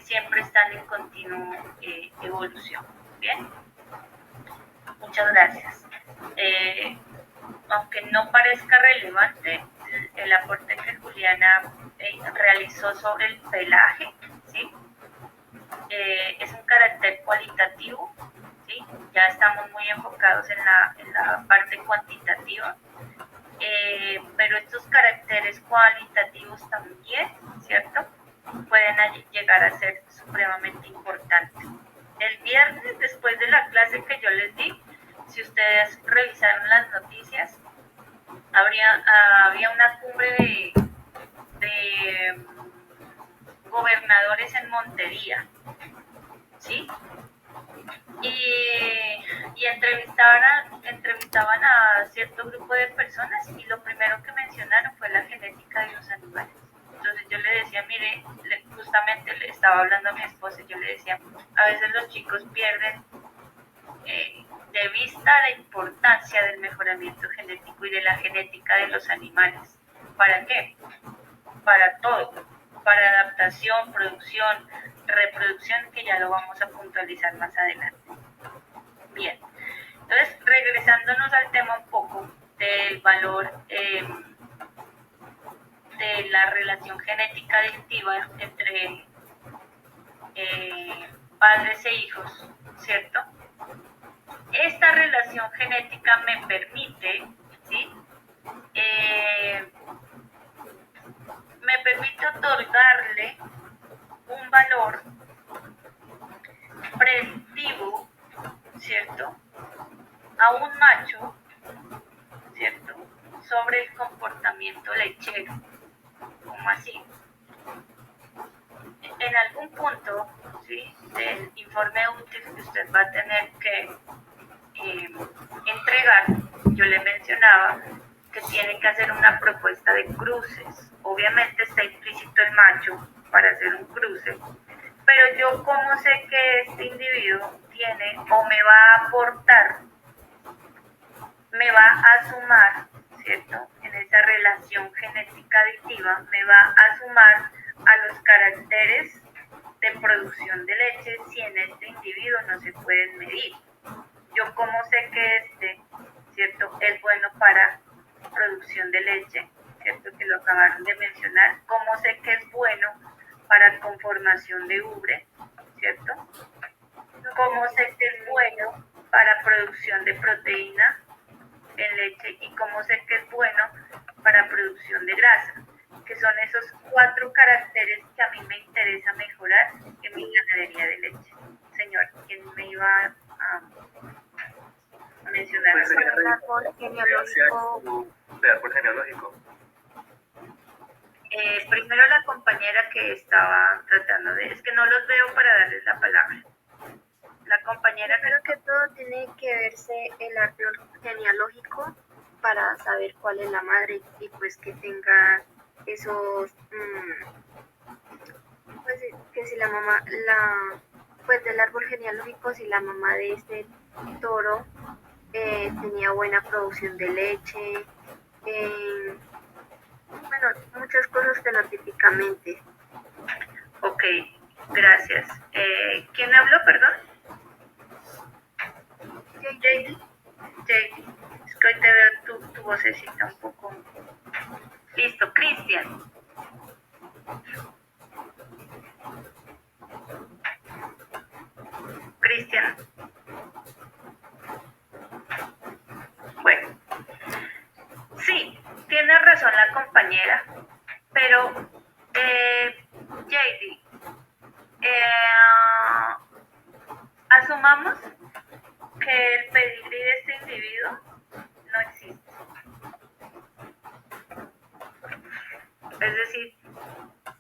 siempre están en continua evolución. Bien, muchas gracias. Aunque no parezca relevante, el aporte que Juliana realizó sobre el pelaje, ¿sí? Es un carácter cualitativo, ¿sí? Ya estamos muy enfocados en la parte cuantitativa, pero estos caracteres cualitativos también, ¿cierto?, pueden llegar a ser supremamente importantes. El viernes, después de la clase que yo les di, si ustedes revisaron las noticias, había una cumbre de gobernadores en Montería, ¿sí? Y entrevistaban a cierto grupo de personas y lo primero que mencionaron fue la genética de los animales. Entonces yo le decía, mire, justamente le estaba hablando a mi esposa y yo le decía, a veces los chicos pierden de vista la importancia del mejoramiento genético y de la genética de los animales. ¿Para qué? Para todo, para adaptación, producción, reproducción, que ya lo vamos a puntualizar más adelante. Bien, entonces regresándonos al tema un poco del valor la relación genética adictiva entre padres e hijos, ¿cierto? Esta relación genética me permite, ¿sí? Me permite otorgarle un valor predictivo, ¿cierto? A un macho, ¿cierto? Sobre el comportamiento lechero. ¿Cómo así? En algún punto, ¿sí?, del informe útil que usted va a tener que entregar, yo le mencionaba que tiene que hacer una propuesta de cruces. Obviamente está implícito el macho para hacer un cruce, pero yo cómo sé que este individuo tiene o me va a aportar, me va a sumar, ¿cierto? En esa relación genética adictiva me va a sumar a los caracteres de producción de leche si en este individuo no se pueden medir. Yo cómo sé que este, ¿cierto?, es bueno para producción de leche, ¿cierto?, que lo acabaron de mencionar. Cómo sé que es bueno para conformación de ubre, ¿cierto? Cómo sé que es bueno para producción de proteína en leche y cómo sé que es bueno para producción de grasa, que son esos 4 caracteres que a mí me interesa mejorar en mi ganadería de leche. Señor, ¿quién me iba a mencionar? Pues el árbol genealógico. De árbol genealógico. Primero la compañera que estaba tratando de... Es que no los veo para darles la palabra. La compañera que... Creo que todo tiene que verse el árbol genealógico para saber cuál es la madre y pues que tenga esos pues que si la mamá pues del árbol genealógico, si la mamá de este toro tenía buena producción de leche, bueno, muchas cosas fenotípicamente. Ok, gracias. ¿Quién habló, perdón? JD. Es que hoy te veo tu vocecita un poco... Listo, Cristian. Cristian. Bueno, sí, tiene razón la compañera, pero JD, asumamos que el pedigrí de este individuo no existe. Es decir,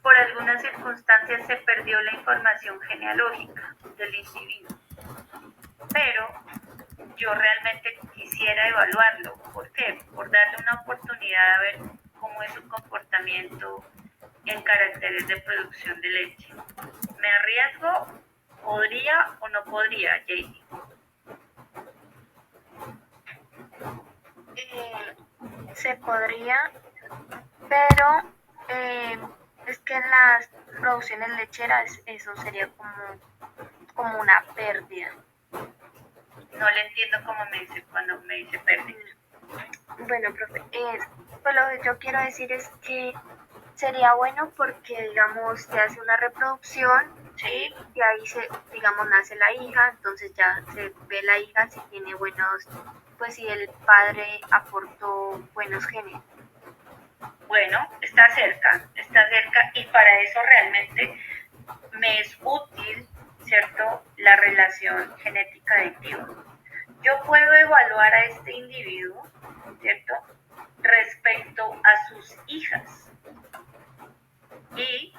por algunas circunstancias se perdió la información genealógica del individuo. Pero yo realmente quisiera evaluarlo. ¿Por qué? Por darle una oportunidad a ver cómo es su comportamiento en caracteres de producción de leche. ¿Me arriesgo? ¿Podría o no podría, JD? Se podría, pero es que en las producciones lecheras eso sería como una pérdida. No le entiendo cómo me dice cuando me dice pérdida. Bueno, profe, pues lo que yo quiero decir es que sería bueno porque, digamos, se hace una reproducción Sí. y ahí digamos, nace la hija, entonces ya se ve la hija si tiene buenos, pues si el padre aportó buenos genes. Bueno, está cerca y para eso realmente me es útil, ¿cierto?, la relación genética adictiva. Yo puedo evaluar a este individuo, ¿cierto?, respecto a sus hijas y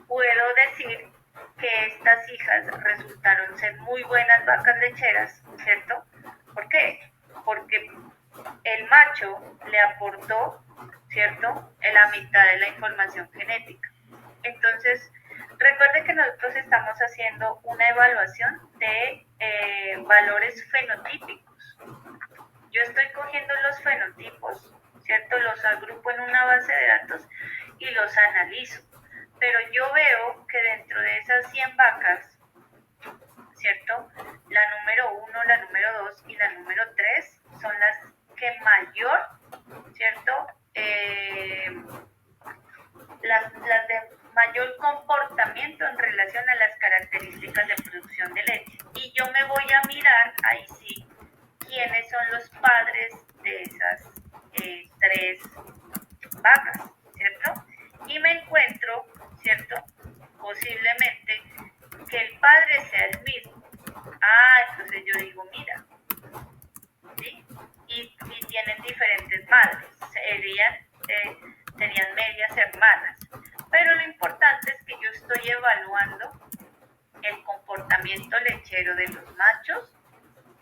puedo decir que estas hijas resultaron ser muy buenas vacas lecheras, ¿cierto? ¿Por qué? Porque el macho le aportó, ¿cierto?, la mitad de la información genética. Entonces, recuerde que nosotros estamos haciendo una evaluación de valores fenotípicos. Yo estoy cogiendo los fenotipos, ¿cierto? Los agrupo en una base de datos y los analizo. Pero yo veo que dentro de esas 100 vacas, ¿cierto?, la número 1, la número 2 y la número 3 son las que mayor, ¿cierto?, las de mayor comportamiento en relación a las características de producción de leche. Y yo me voy a mirar, ahí sí, quiénes son los padres de esas tres vacas, ¿cierto? Y me encuentro, ¿cierto? Posiblemente que el padre sea el mismo. Entonces yo digo, mira, ¿sí? Y tienen diferentes madres, serían medias hermanas. Pero lo importante es que yo estoy evaluando el comportamiento lechero de los machos,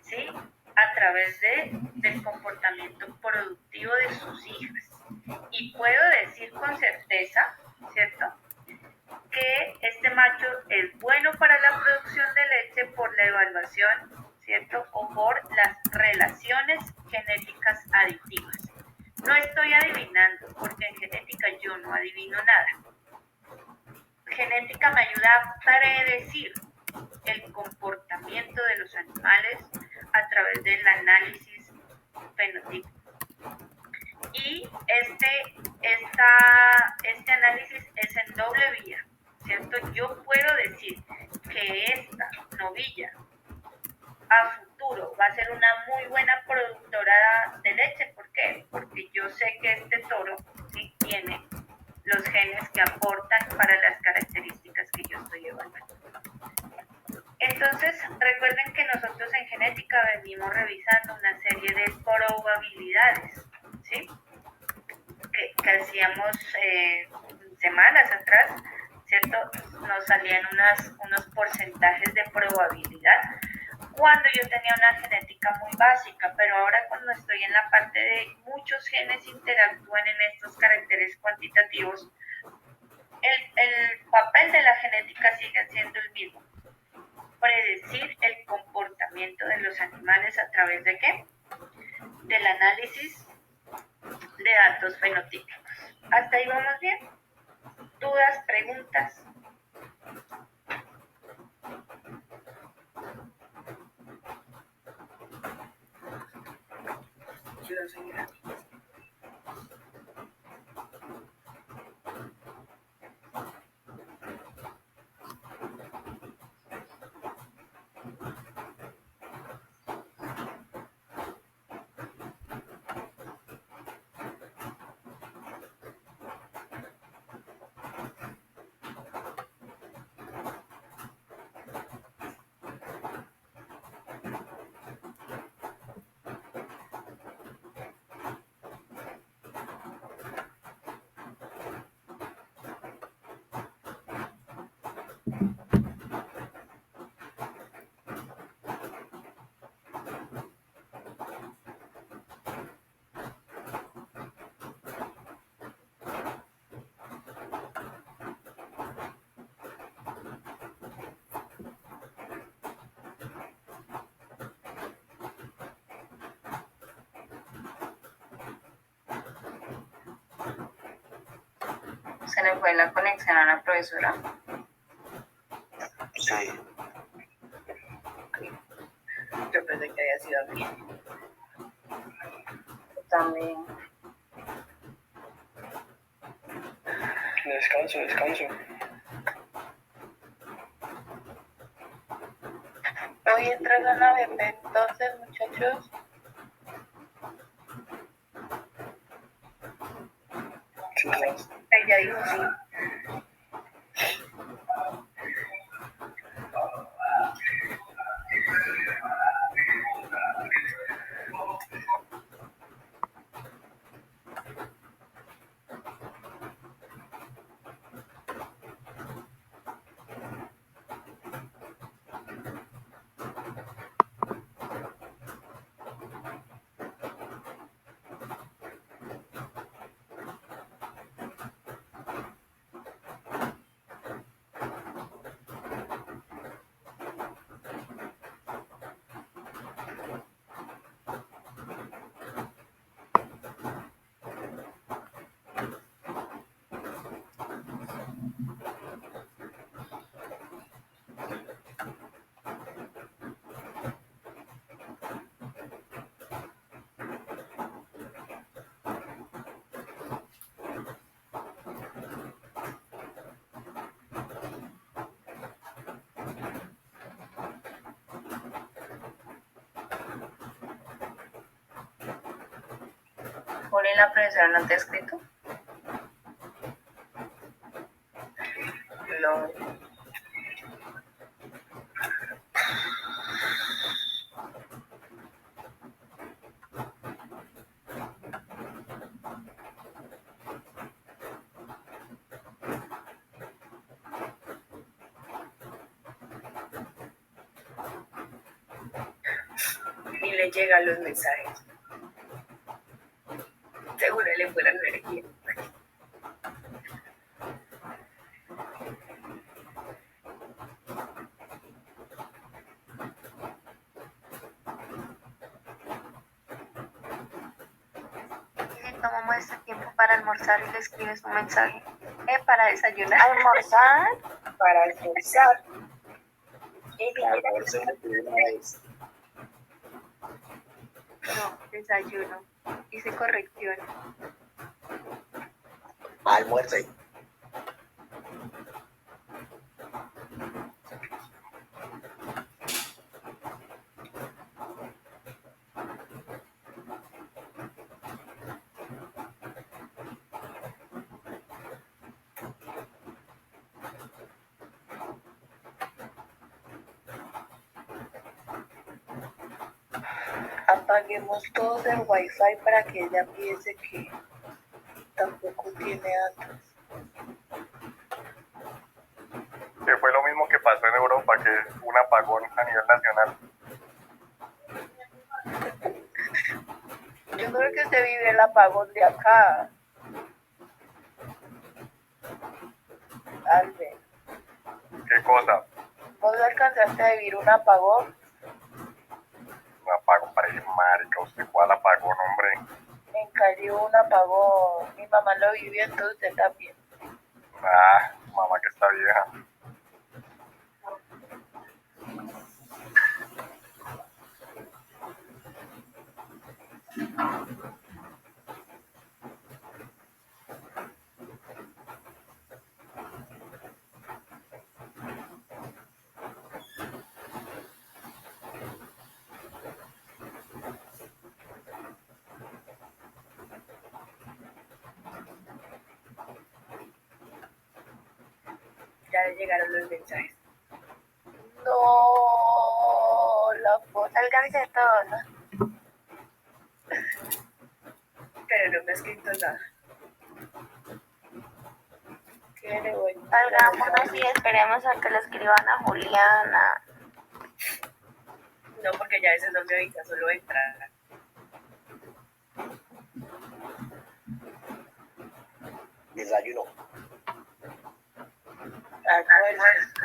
¿sí? A través del comportamiento productivo de sus hijas. Y puedo decir con certeza, ¿cierto?, que este macho es bueno para la producción de leche por la evaluación, ¿cierto?, o por las relaciones genéticas aditivas. No estoy adivinando, porque en genética yo no adivino nada. Genética me ayuda a predecir el comportamiento de los animales a través del análisis fenotípico. Y este análisis es en doble vía, ¿cierto? Yo puedo decir que esta novilla a futuro va a ser una muy buena productora de leche. ¿Por qué? Porque yo sé que este toro, ¿sí?, tiene los genes que aportan para las características que yo estoy evaluando. Entonces, recuerden que nosotros en genética venimos revisando una serie de probabilidades, ¿sí?, que hacíamos semanas atrás, ¿cierto? Nos salían unos porcentajes de probabilidad cuando yo tenía una genética muy básica, pero ahora cuando estoy en la parte de muchos genes interactúan en estos caracteres cuantitativos, el papel de la genética sigue siendo el mismo: predecir el comportamiento de los animales a través de ¿qué? Del análisis de datos fenotípicos. ¿Hasta ahí vamos bien? ¿Dudas, preguntas? Se le fue la conexión a la profesora. Sí. Yo pensé que había sido a mí. También. Descanso, descanso. Hoy entregan a bebé, entonces, muchachos. Sí, Ella dijo sí. Juli, la profesora no te ha escrito. No. Y le llegan los mensajes. Seguro le fue la energía. Y si tomamos este tiempo para almorzar y le escribes un mensaje. Para desayunar. ¿Almorzar? Para almorzar. Y No, desayuno. Hice corrección. Almuerce. apaguemos todos el wifi para que ella piense que tampoco tiene datos. Que fue lo mismo que pasó en Europa, que un apagón a nivel nacional. Yo creo que usted vive el apagón de acá. Albert, ¿Qué cosa? ¿vos alcanzaste a vivir un apagón? Un apagón, parece marica. ¿Usted cuál apagón, hombre? En Cali hubo un apagón. Mi mamá lo vivió, entonces usted también. Ah, mamá que está vieja. Ya le llegaron los mensajes. No, la foto. Sálganse todos, ¿no? Pero no me ha escrito nada. ¿Qué le voy a Salgámonos y esperemos a que le escriban a Juliana. No, porque ya ese no me avisa, solo entra. Desayuno. Almuerzo.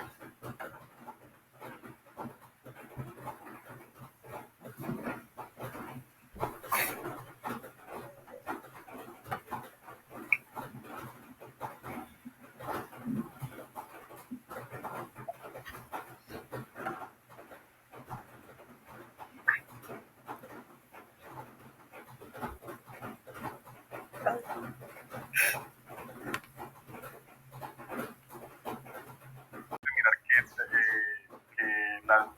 Mirar que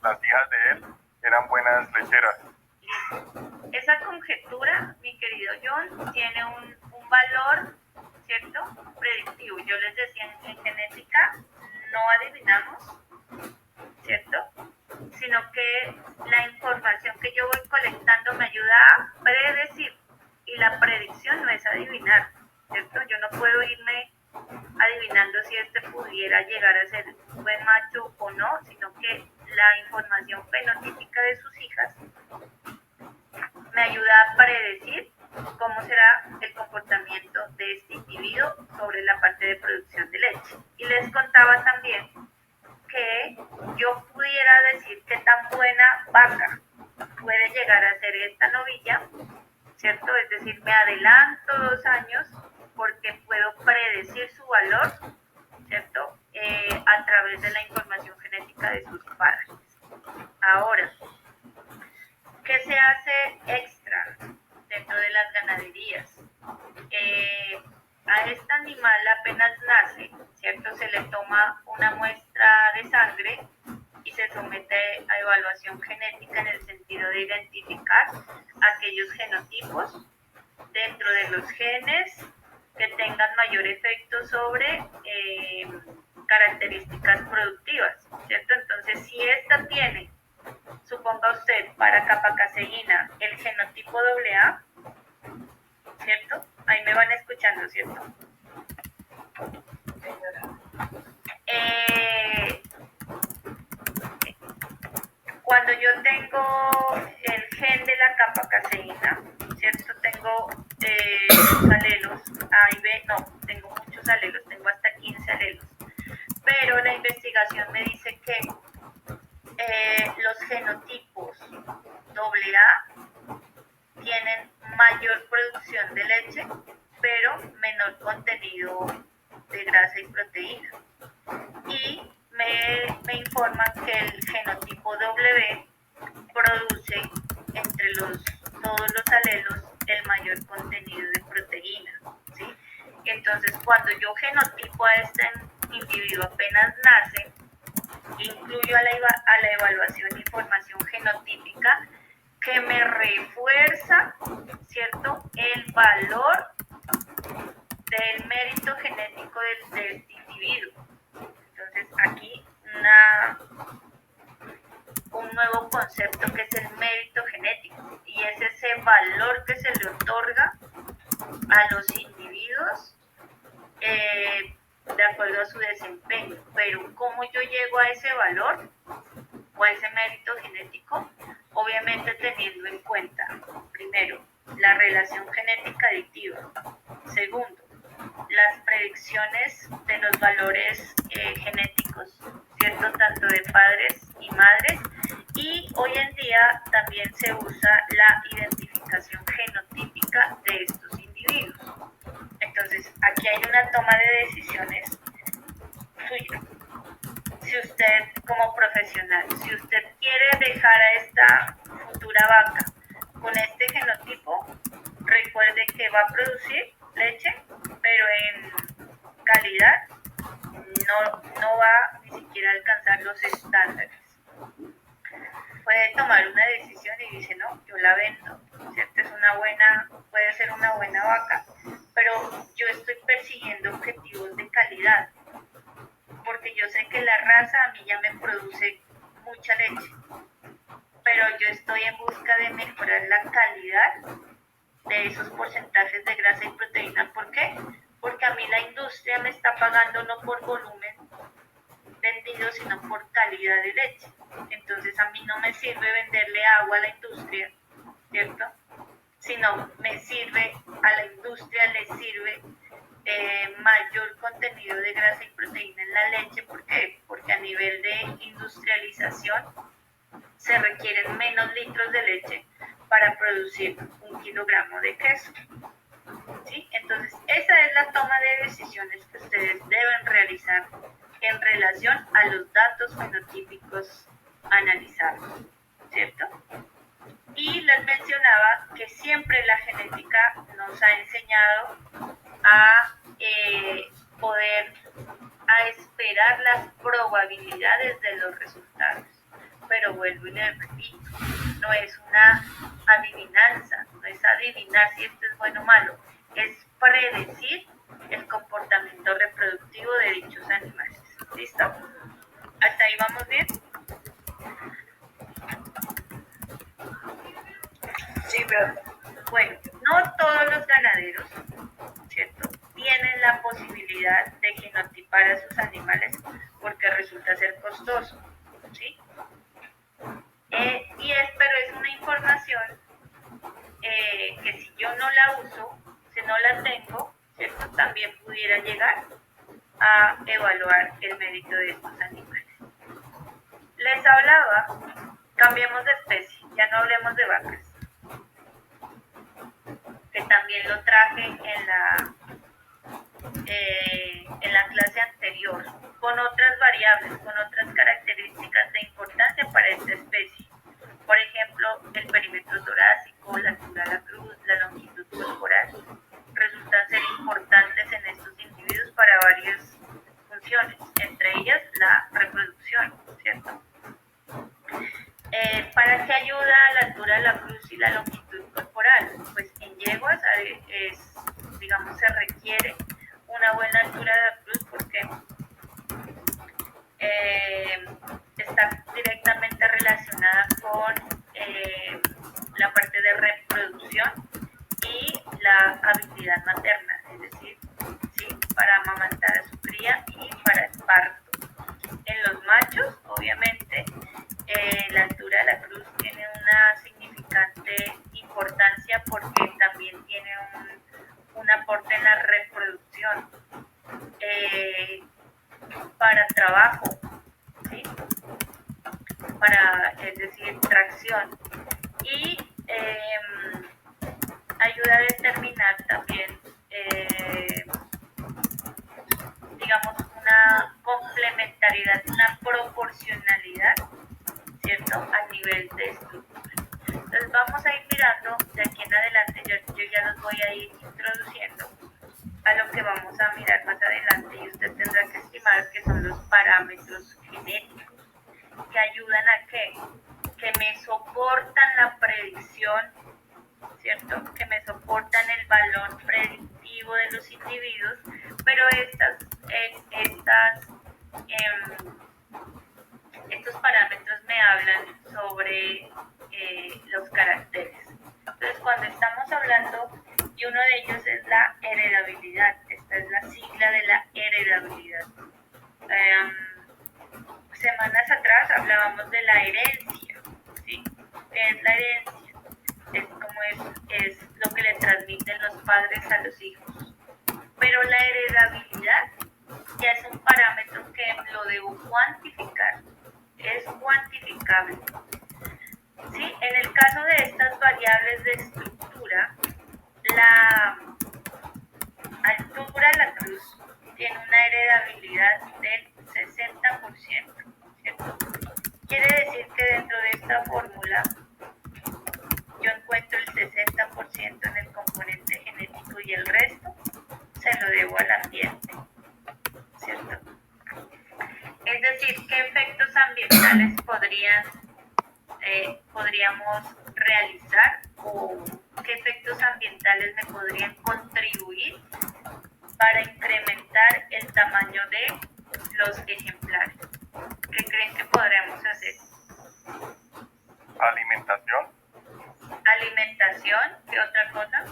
las hijas de él eran buenas lecheras. Esa conjetura, mi querido John, tiene un valor, ¿cierto? Predictivo. Yo les decía, en genética no adivinamos, ¿cierto? Sino que la información que yo voy colectando me ayuda a predecir. Y la predicción no es adivinar, ¿cierto? Yo no puedo irme adivinando si este pudiera llegar a ser un buen macho o no, sino que la información fenotípica de sus hijas me ayuda a predecir cómo será el comportamiento de este individuo sobre la parte de producción de leche. Y les contaba también que yo pudiera decir qué tan buena vaca puede llegar a ser esta novilla, ¿cierto? Es decir, me adelanto 2 años porque puedo predecir su valor, ¿cierto? A través de la información genética de sus padres. Ahora, ¿qué se hace extra dentro de las ganaderías? A este animal apenas nace, ¿cierto? Se le toma una muestra de sangre y se somete a evaluación genética en el sentido de identificar aquellos genotipos de dentro de los genes que tengan mayor efecto sobre características productivas, ¿cierto? Entonces, si esta tiene, suponga usted, para capacaseína el genotipo AA, ¿cierto? Ahí me van escuchando, ¿cierto? Cuando yo tengo el gen de la capacaseína, ¿cierto? Tengo alelos A y B, no, tengo muchos alelos, tengo hasta 15 alelos. Pero la investigación me dice que los genotipos AA tienen mayor producción de leche, pero menor contenido de grasa y proteína. Y me informan que el genotipo W produce entre todos los alelos el mayor contenido de proteína, ¿sí? Entonces, cuando yo genotipo a este individuo apenas nace, incluyo a la evaluación información genotípica que me refuerza, ¿cierto?, el valor del mérito genético de este individuo. Entonces, aquí un nuevo concepto que es el mérito genético, y es ese valor que se le otorga a los individuos de acuerdo a su desempeño. Pero ¿cómo yo llego a ese valor o a ese mérito genético? Obviamente teniendo en cuenta, primero, la relación genética adictiva. Segundo, las predicciones de los valores genéticos, ¿cierto? Tanto de padres y madres. Y hoy en día también se usa la identificación genotípica de estos individuos. Entonces, aquí hay una toma de decisiones suya. Si usted, como profesional, si usted quiere dejar a esta futura vaca con este genotipo, recuerde que va a producir leche, pero en calidad no va ni siquiera a alcanzar los estándares. Puede tomar una decisión y dice, no, yo la vendo, ¿cierto? Puede ser una buena vaca, pero yo estoy persiguiendo objetivos de calidad, porque yo sé que la raza a mí ya me produce mucha leche, pero yo estoy en busca de mejorar la calidad de esos porcentajes de grasa y proteína. ¿Por qué? Porque a mí la industria me está pagando no por volumen vendido, sino por calidad de leche. Entonces a mí no me sirve venderle agua a la industria, ¿cierto? Sino me sirve, a la industria le sirve mayor contenido de grasa y proteína en la leche. ¿Por qué? Porque a nivel de industrialización se requieren menos litros de leche para producir 1 kilogramo de queso, ¿sí? Entonces, esa es la toma de decisiones que ustedes deben realizar en relación a los datos fenotípicos analizados, ¿cierto? Y les mencionaba que siempre la genética nos ha enseñado a a esperar las probabilidades de los resultados. Pero vuelvo y les repito, no es una adivinanza, no es adivinar si esto es bueno o malo, es predecir el comportamiento reproductivo de dichos animales. ¿Listo? ¿Hasta ahí vamos bien? Sí, pero Bueno, no todos los ganaderos, ¿cierto?, tienen la posibilidad de genotipar a sus animales porque resulta ser costoso, ¿sí? Pero es una información que si yo no la uso, si no la tengo, ¿cierto?, también pudiera llegar a evaluar el mérito de estos animales. Les hablaba, cambiemos de especie, ya no hablemos de vacas, que también lo traje en la clase anterior, con otras variables, con otras características de importancia para esta especie. Por ejemplo, el perímetro torácico, la altura de la cruz, la longitud corporal, resultan ser importantes en estos individuos para varias funciones, entre ellas la reproducción, ¿cierto? ¿Para qué ayuda la altura de la cruz y la longitud corporal? Pues en yeguas para trabajo, ¿sí? Es decir, tracción. Y ayuda a determinar también, digamos, una complementariedad, una proporcionalidad, ¿cierto? A nivel de estructura. Entonces vamos a ir mirando de aquí en adelante, yo ya los voy a ir introduciendo a lo que vamos a mirar más adelante y usted tendrá que estimar que son los parámetros genéticos que ayudan a que me soportan la predicción, ¿cierto? Que me soportan el valor predictivo de los individuos, pero estos parámetros me hablan sobre los caracteres. Entonces, cuando estamos hablando, y uno de ellos es la heredabilidad, esta es la sigla de la heredabilidad. Semanas atrás hablábamos de la herencia, ¿sí? ¿Qué es la herencia? Es lo que le transmiten los padres a los hijos. Pero la heredabilidad ya es un parámetro que lo debo cuantificar, es cuantificable. ¿Sí? En el caso de estas variables de estructura, la altura de la cruz tiene una heredabilidad del 60%, ¿cierto? Quiere decir que dentro de esta fórmula yo encuentro el 60% en el componente genético y el resto se lo debo al ambiente, ¿cierto? Es decir, ¿qué efectos ambientales podríamos realizar o qué efectos ambientales me podrían contribuir para incrementar el tamaño de los ejemplares? ¿Qué creen que podríamos hacer? Alimentación. Alimentación, ¿qué otra cosa?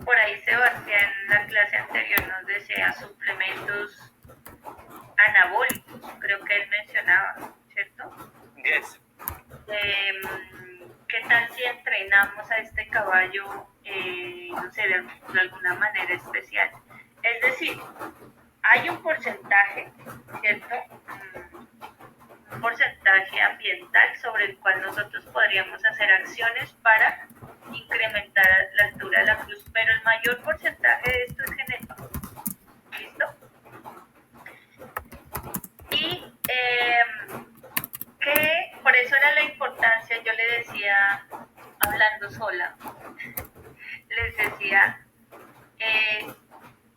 Por ahí Sebastián en la clase anterior nos decía suplementos anabólicos, creo que él mencionaba, ¿cierto? Yes. ¿Qué tal si entrenamos a este caballo, no sé, de alguna manera especial? Es decir, hay un porcentaje, ¿cierto? Un porcentaje ambiental sobre el cual nosotros podríamos hacer acciones para incrementar la altura de la cruz, pero el mayor porcentaje de esto es genético. ¿Listo? Y que por eso era la importancia, yo le decía, hablando sola, les decía,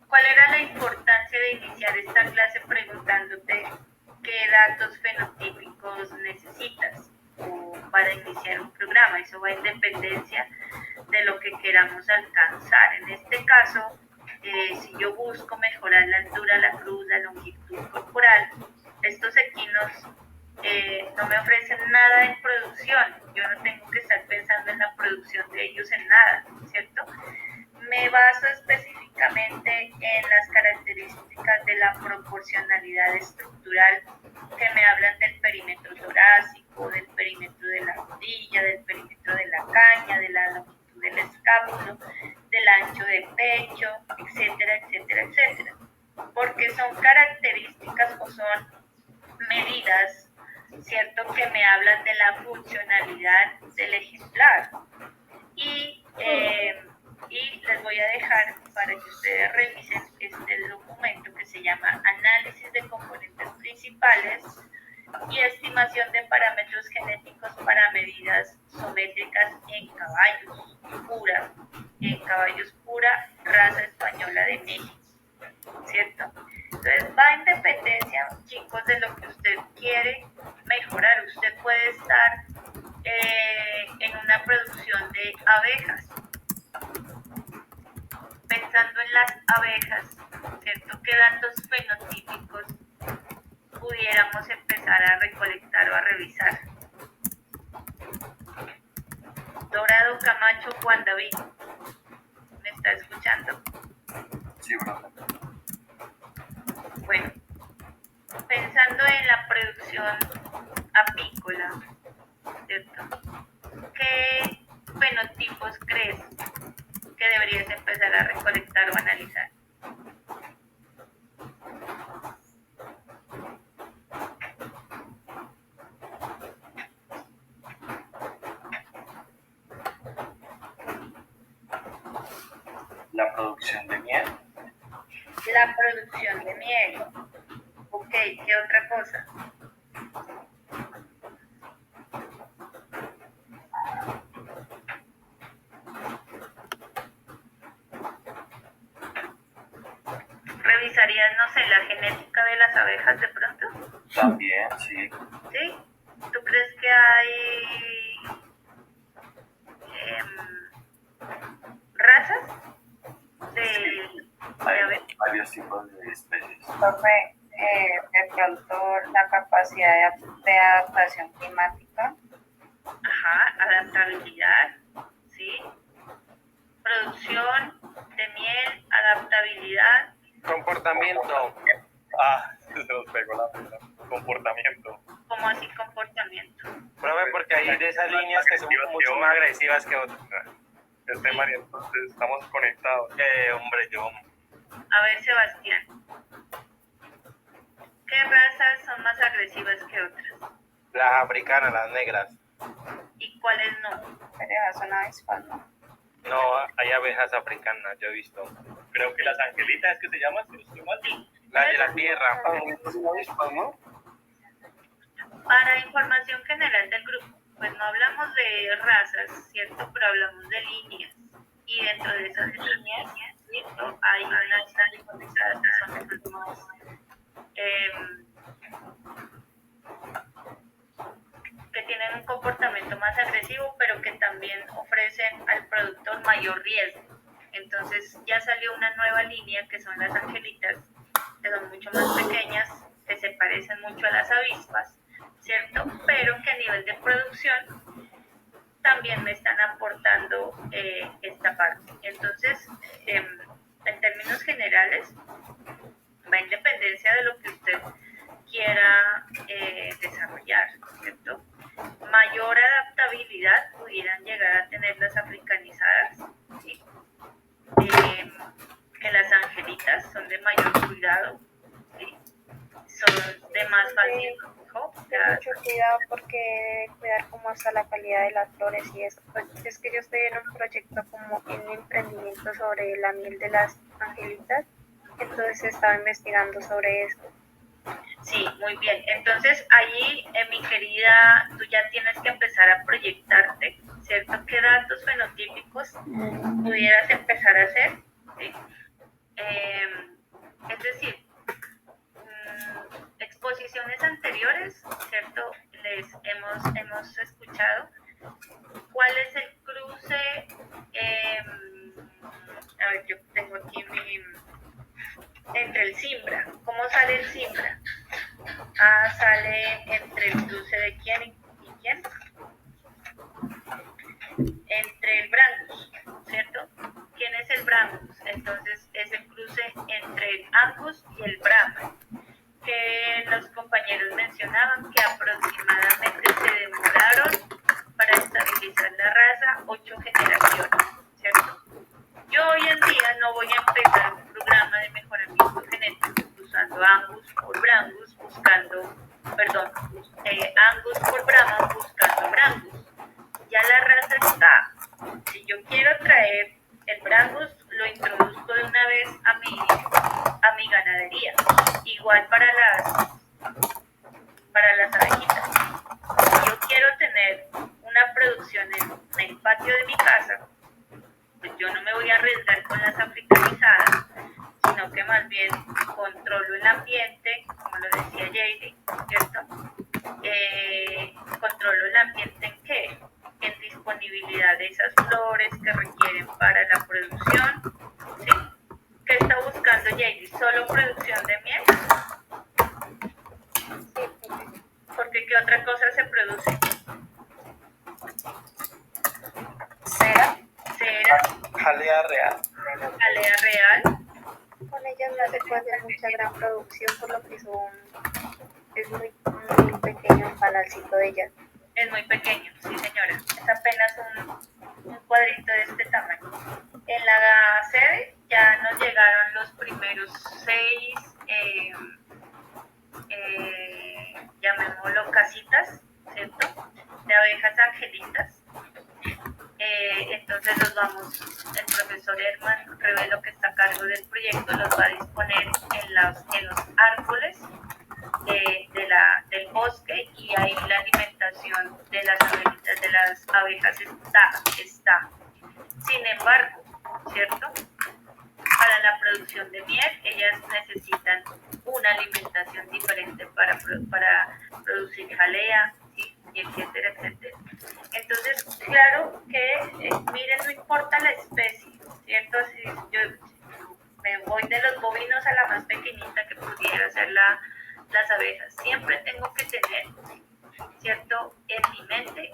¿cuál era la importancia de iniciar esta clase preguntándote qué datos fenotípicos necesitas para iniciar un programa? Eso va en dependencia de lo que queramos alcanzar. En este caso, si yo busco mejorar la altura de la cruz, la longitud corporal, estos equinos no me ofrecen nada en producción. Yo no tengo que estar pensando en la producción de ellos en nada, ¿cierto? Me baso específicamente en las características de la proporcionalidad estructural que me hablan del perímetro torácico, del perímetro de la rodilla, del perímetro de la caña, de la longitud del escápulo, del ancho de pecho, etcétera, etcétera, etcétera. Porque son características o son medidas, ¿cierto?, que me hablan de la funcionalidad del ejemplar. Y les voy a dejar para que ustedes revisen este documento que se llama Análisis de componentes principales y estimación de parámetros genéticos para medidas sométricas en caballos pura raza española de México, ¿cierto? Entonces va en dependencia, chicos, de lo que usted quiere mejorar. Usted puede estar en una producción de abejas, pensando en las abejas, ¿cierto? ¿Qué datos fenotípicos pudiéramos empezar a recolectar o a revisar? Dorado Camacho, Juan David, ¿me está escuchando? Sí, bro. Bueno, pensando en la producción apícola, ¿cierto? ¿Qué fenotipos crees que deberías empezar a recolectar? La producción de miel. La producción de miel. Ok, ¿qué otra cosa? ¿Revisarías, no sé, la genética de las abejas de pronto? También, sí. ¿Sí? ¿Tú crees que hay razas de Hay abejas? varios tipos de especies. Profe, de pronto la capacidad de adaptación climática. Ajá, adaptabilidad, ¿sí? Producción de miel, adaptabilidad. Comportamiento. Se nos pegó la mesa. Comportamiento. ¿Cómo así comportamiento? Profe, porque hay de esas líneas que son mucho más agresivas que otras. María, entonces estamos conectados. Hombre, yo. A ver, Sebastián, ¿qué razas son más agresivas que otras? Las africanas, las negras. ¿Y cuáles no? Pero esas son avispas, ¿no? No, hay abejas africanas, yo he visto. Creo que las angelitas es que se llaman, si no estoy mal. Las de la tierra. ¿no? Para información general del grupo, pues no hablamos de razas, ¿cierto? Pero hablamos de líneas. Y dentro de esas líneas, ¿cierto? Hay unas categorizadas que son las más que tienen un comportamiento más agresivo, pero que también ofrecen al productor mayor riesgo. Entonces ya salió una nueva línea que son las angelitas, que son mucho más pequeñas, que se parecen mucho a las avispas, ¿cierto? Pero que a nivel de producción también me están aportando esta parte. Entonces, en términos generales, va en dependencia de lo que usted quiera desarrollar, ¿cierto? Mayor adaptabilidad pudieran llegar a tener las africanizadas, ¿sí? Que las angelitas son de mayor cuidado, ¿sí? Son de más fácil manejo. Ten mucho cuidado porque cuidar como hasta la calidad de las flores y eso. Pues es que yo estoy en un proyecto como en emprendimiento sobre la miel de las angelitas, entonces estaba investigando sobre eso. Sí, muy bien. Entonces, ahí, mi querida, tú ya tienes que empezar a proyectarte, ¿cierto? ¿Qué datos fenotípicos pudieras empezar a hacer? ¿Sí? Es decir, exposiciones anteriores, ¿cierto? Les hemos escuchado cuál es el cruce, a ver, yo tengo aquí entre el cimbra. ¿Cómo sale el cimbra? Sale entre el cruce de quién y quién. Entre el brangus, ¿cierto? ¿Quién es el brangus? Entonces es el cruce entre el angus y el brahman, que los compañeros mencionaban que aproximadamente se demoraron para estabilizar la raza 8 generaciones, ¿cierto? Yo hoy en día no voy a empezar un programa de mejoramiento genético usando Angus por Brangus, Angus por Brahman buscando Brangus. Ya la raza está. Si yo quiero traer el Brangus, lo introduzco de una vez a mi ganadería. Igual para las abejitas. Si yo quiero tener una producción en el patio de mi casa, pues yo no me voy a arriesgar con las africanizadas, sino que más bien controlo el ambiente, como lo decía Jaylee, ¿cierto? Controlo el ambiente ¿en qué? En disponibilidad de esas flores que requieren para la producción, ¿sí? ¿Qué está buscando Jaylee? ¿Solo producción de miel? Porque ¿qué otra cosa se produce? Cera. Jalea real. Jalea real. Con ellas no se puede hacer mucha gran producción por lo que es muy pequeño el panalcito de ellas. Es muy pequeño, sí señora. Es apenas un cuadrito de este tamaño. En la sede ya nos llegaron los primeros 6, llamémoslo casitas, ¿cierto? De abejas angelitas. Entonces Entonces el profesor Herman Revelo, que está a cargo del proyecto, los va a disponer en los árboles del bosque, y ahí la alimentación de las abejas está. Sin embargo, ¿cierto? Para la producción de miel, ellas necesitan una alimentación diferente para producir jalea, ¿sí? Y etcétera, etcétera. Entonces, claro que, miren, no importa la especie, ¿cierto? Si yo me voy de los bovinos a la más pequeñita que pudiera ser las abejas, siempre tengo que tener, ¿cierto?, en mi mente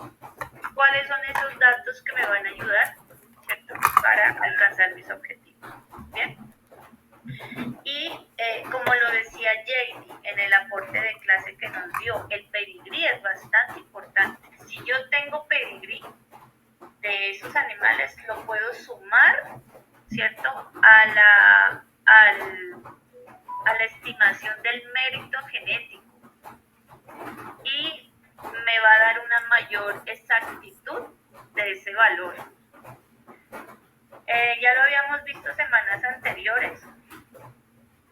cuáles son esos datos que me van a ayudar, ¿cierto?, para alcanzar mis objetivos. Bien. Y como lo decía JD en el aporte de clase que nos dio, el pedigrí es bastante importante. Si yo tengo pedigrí de esos animales, lo puedo sumar, ¿cierto?, a la estimación del mérito genético, y me va a dar una mayor exactitud de ese valor. Ya lo habíamos visto semanas anteriores.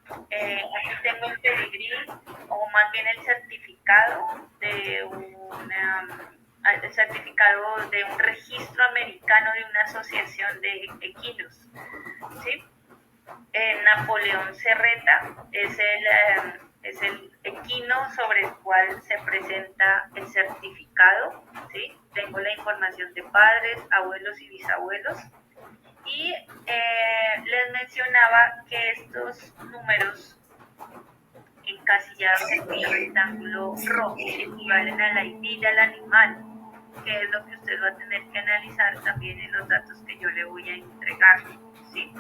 Aquí tengo el pedigrí, o más bien el certificado de un registro americano de una asociación de equinos, ¿sí? Napoleón Serreta es el equino sobre el cual se presenta el certificado, ¿sí? Tengo la información de padres, abuelos y bisabuelos. Y les mencionaba que estos números encasillados en el rectángulo rojo equivalen al ID del animal, que es lo que usted va a tener que analizar también en los datos que yo le voy a entregar, ¿sí?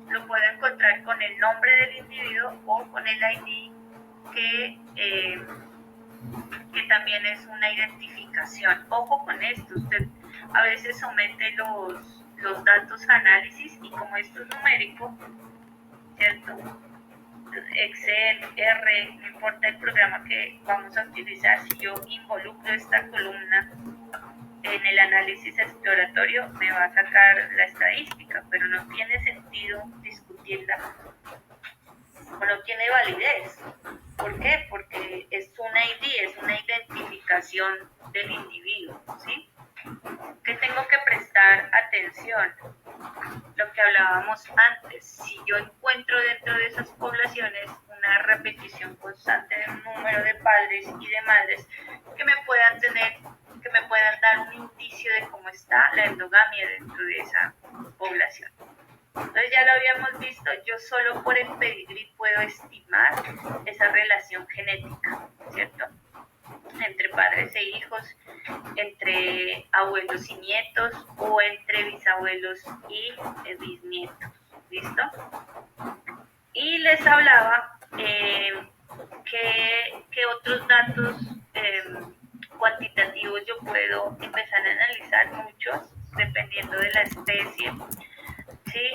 Lo puedo encontrar con el nombre del individuo o con el ID, que también es una identificación. Ojo con esto, usted a veces somete los datos a análisis, y como esto es numérico, ¿cierto? Excel, R, no importa el programa que vamos a utilizar, si yo involucro esta columna en el análisis exploratorio, me va a sacar la estadística, pero no tiene sentido discutirla, o no tiene validez. ¿Por qué? Porque es un ID, es una identificación del individuo, ¿sí? Que tengo que prestar atención, lo que hablábamos antes. Si yo encuentro dentro de esas poblaciones una repetición constante de un número de padres y de madres que me puedan dar un indicio de cómo está la endogamia dentro de esa población. Entonces ya lo habíamos visto, yo solo por el pedigrí puedo estimar esa relación genética, ¿cierto?, entre padres e hijos, entre abuelos y nietos, o entre bisabuelos y bisnietos. ¿Listo? Y les hablaba que otros datos cuantitativos yo puedo empezar a analizar, muchos, dependiendo de la especie. ¿Sí?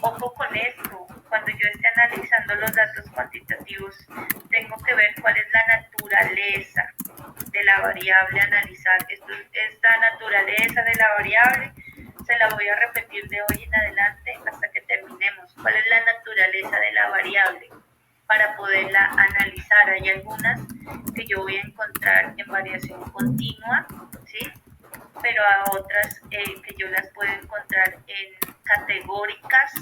Ojo con esto, cuando yo esté analizando los datos cuantitativos, tengo que ver cuál es la naturaleza de la variable a analizar. Esta naturaleza de la variable se la voy a repetir de hoy en adelante hasta que terminemos. ¿Cuál es la naturaleza de la variable? Para poderla analizar. Hay algunas que yo voy a encontrar en variación continua, ¿sí?, pero a otras que yo las puedo encontrar en categóricas,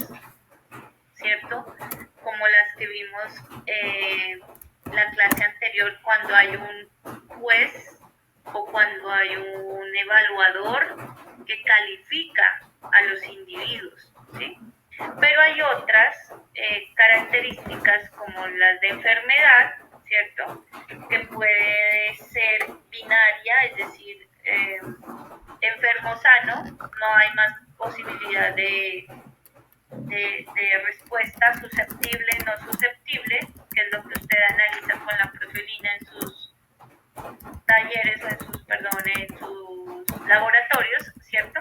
¿cierto? Como las que vimos la clase anterior, cuando hay un juez o cuando hay un evaluador que califica a los individuos, ¿sí? Pero hay otras características como las de enfermedad, ¿cierto?, que puede ser binaria, es decir, enfermo sano, no hay más posibilidad de respuesta, susceptible, no susceptible, que es lo que usted analiza con la profiolina en sus talleres, en sus laboratorios, ¿cierto?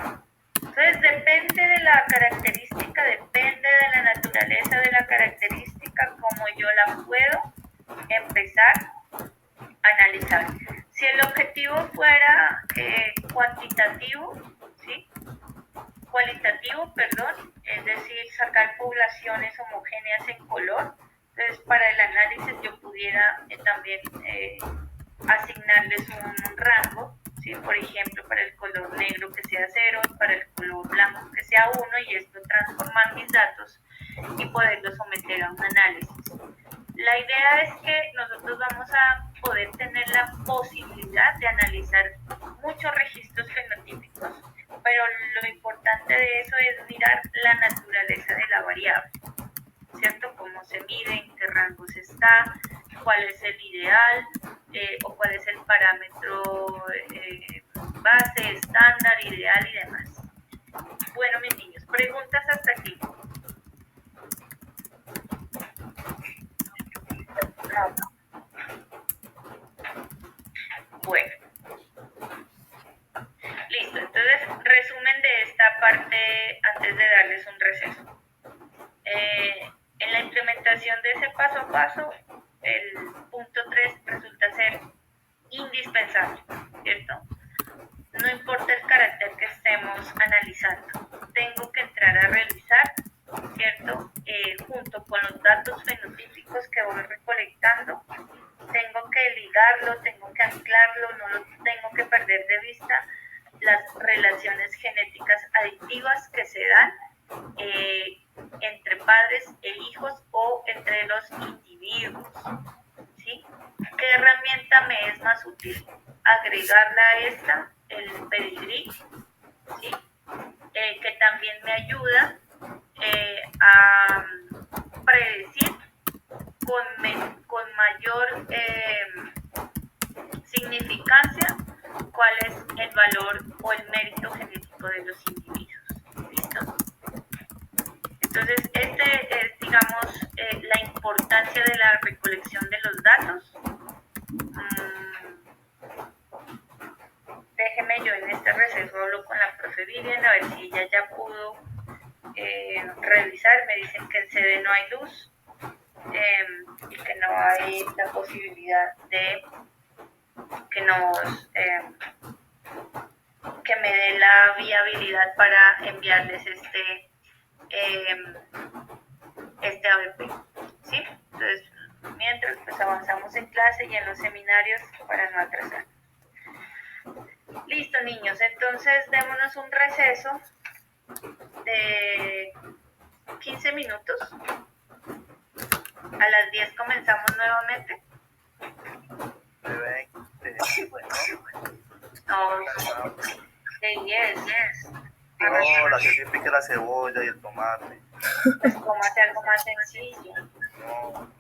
Entonces depende de la característica, depende de la naturaleza de la característica, como yo la puedo empezar a analizar. Si el objetivo fuera cuantitativo, ¿sí?, es decir, sacar poblaciones homogéneas en color. Entonces, para el análisis yo pudiera también asignarles un rango, ¿sí? Por ejemplo, para el color negro que sea 0, para el color blanco que sea 1, y esto transformar mis datos y poderlos someter a un análisis. La idea es que nosotros vamos a poder tener la posibilidad de analizar muchos registros fenotípicos, pero lo importante de eso es mirar la naturaleza de la variable, ¿cierto? Cómo se mide, en qué rangos está, cuál es el ideal o cuál es el parámetro base, estándar, ideal y demás. Bueno, mis niños, preguntas hasta aquí. Bueno, listo. Entonces, resumen de esta parte antes de darles un receso. En la implementación de ese paso a paso, el punto 3 resulta ser indispensable, ¿cierto? No importa el carácter que estemos analizando, tengo que entrar a revisar, ¿cierto? Junto con los datos fenotípicos que voy recolectando, tengo que ligarlo, tengo que anclarlo, no lo tengo que perder de vista las relaciones genéticas aditivas que se dan entre padres e hijos o entre los individuos, ¿sí? ¿Qué herramienta me es más útil? Agregarla a esta, el pedigrí, ¿sí? Que también me ayuda a predecir con mayor significancia cuál es el valor o el mérito genético de los individuos. ¿Listo? Entonces, este es, digamos, la importancia de la recolección de los datos. Déjeme yo en este receso hablo con la profe Vivian a ver si ella ya pudo revisar. Me dicen que en sede no hay luz y que no hay la posibilidad de que que me dé la viabilidad para enviarles este ABP, ¿sí? Entonces, mientras pues avanzamos en clase y en los seminarios para no atrasar. Listo, niños, entonces démonos un receso de 15 minutos. A las 10 comenzamos nuevamente. No, yes. No, la que sí pique la cebolla y el tomate. Pues cómate algo más sencillo. No.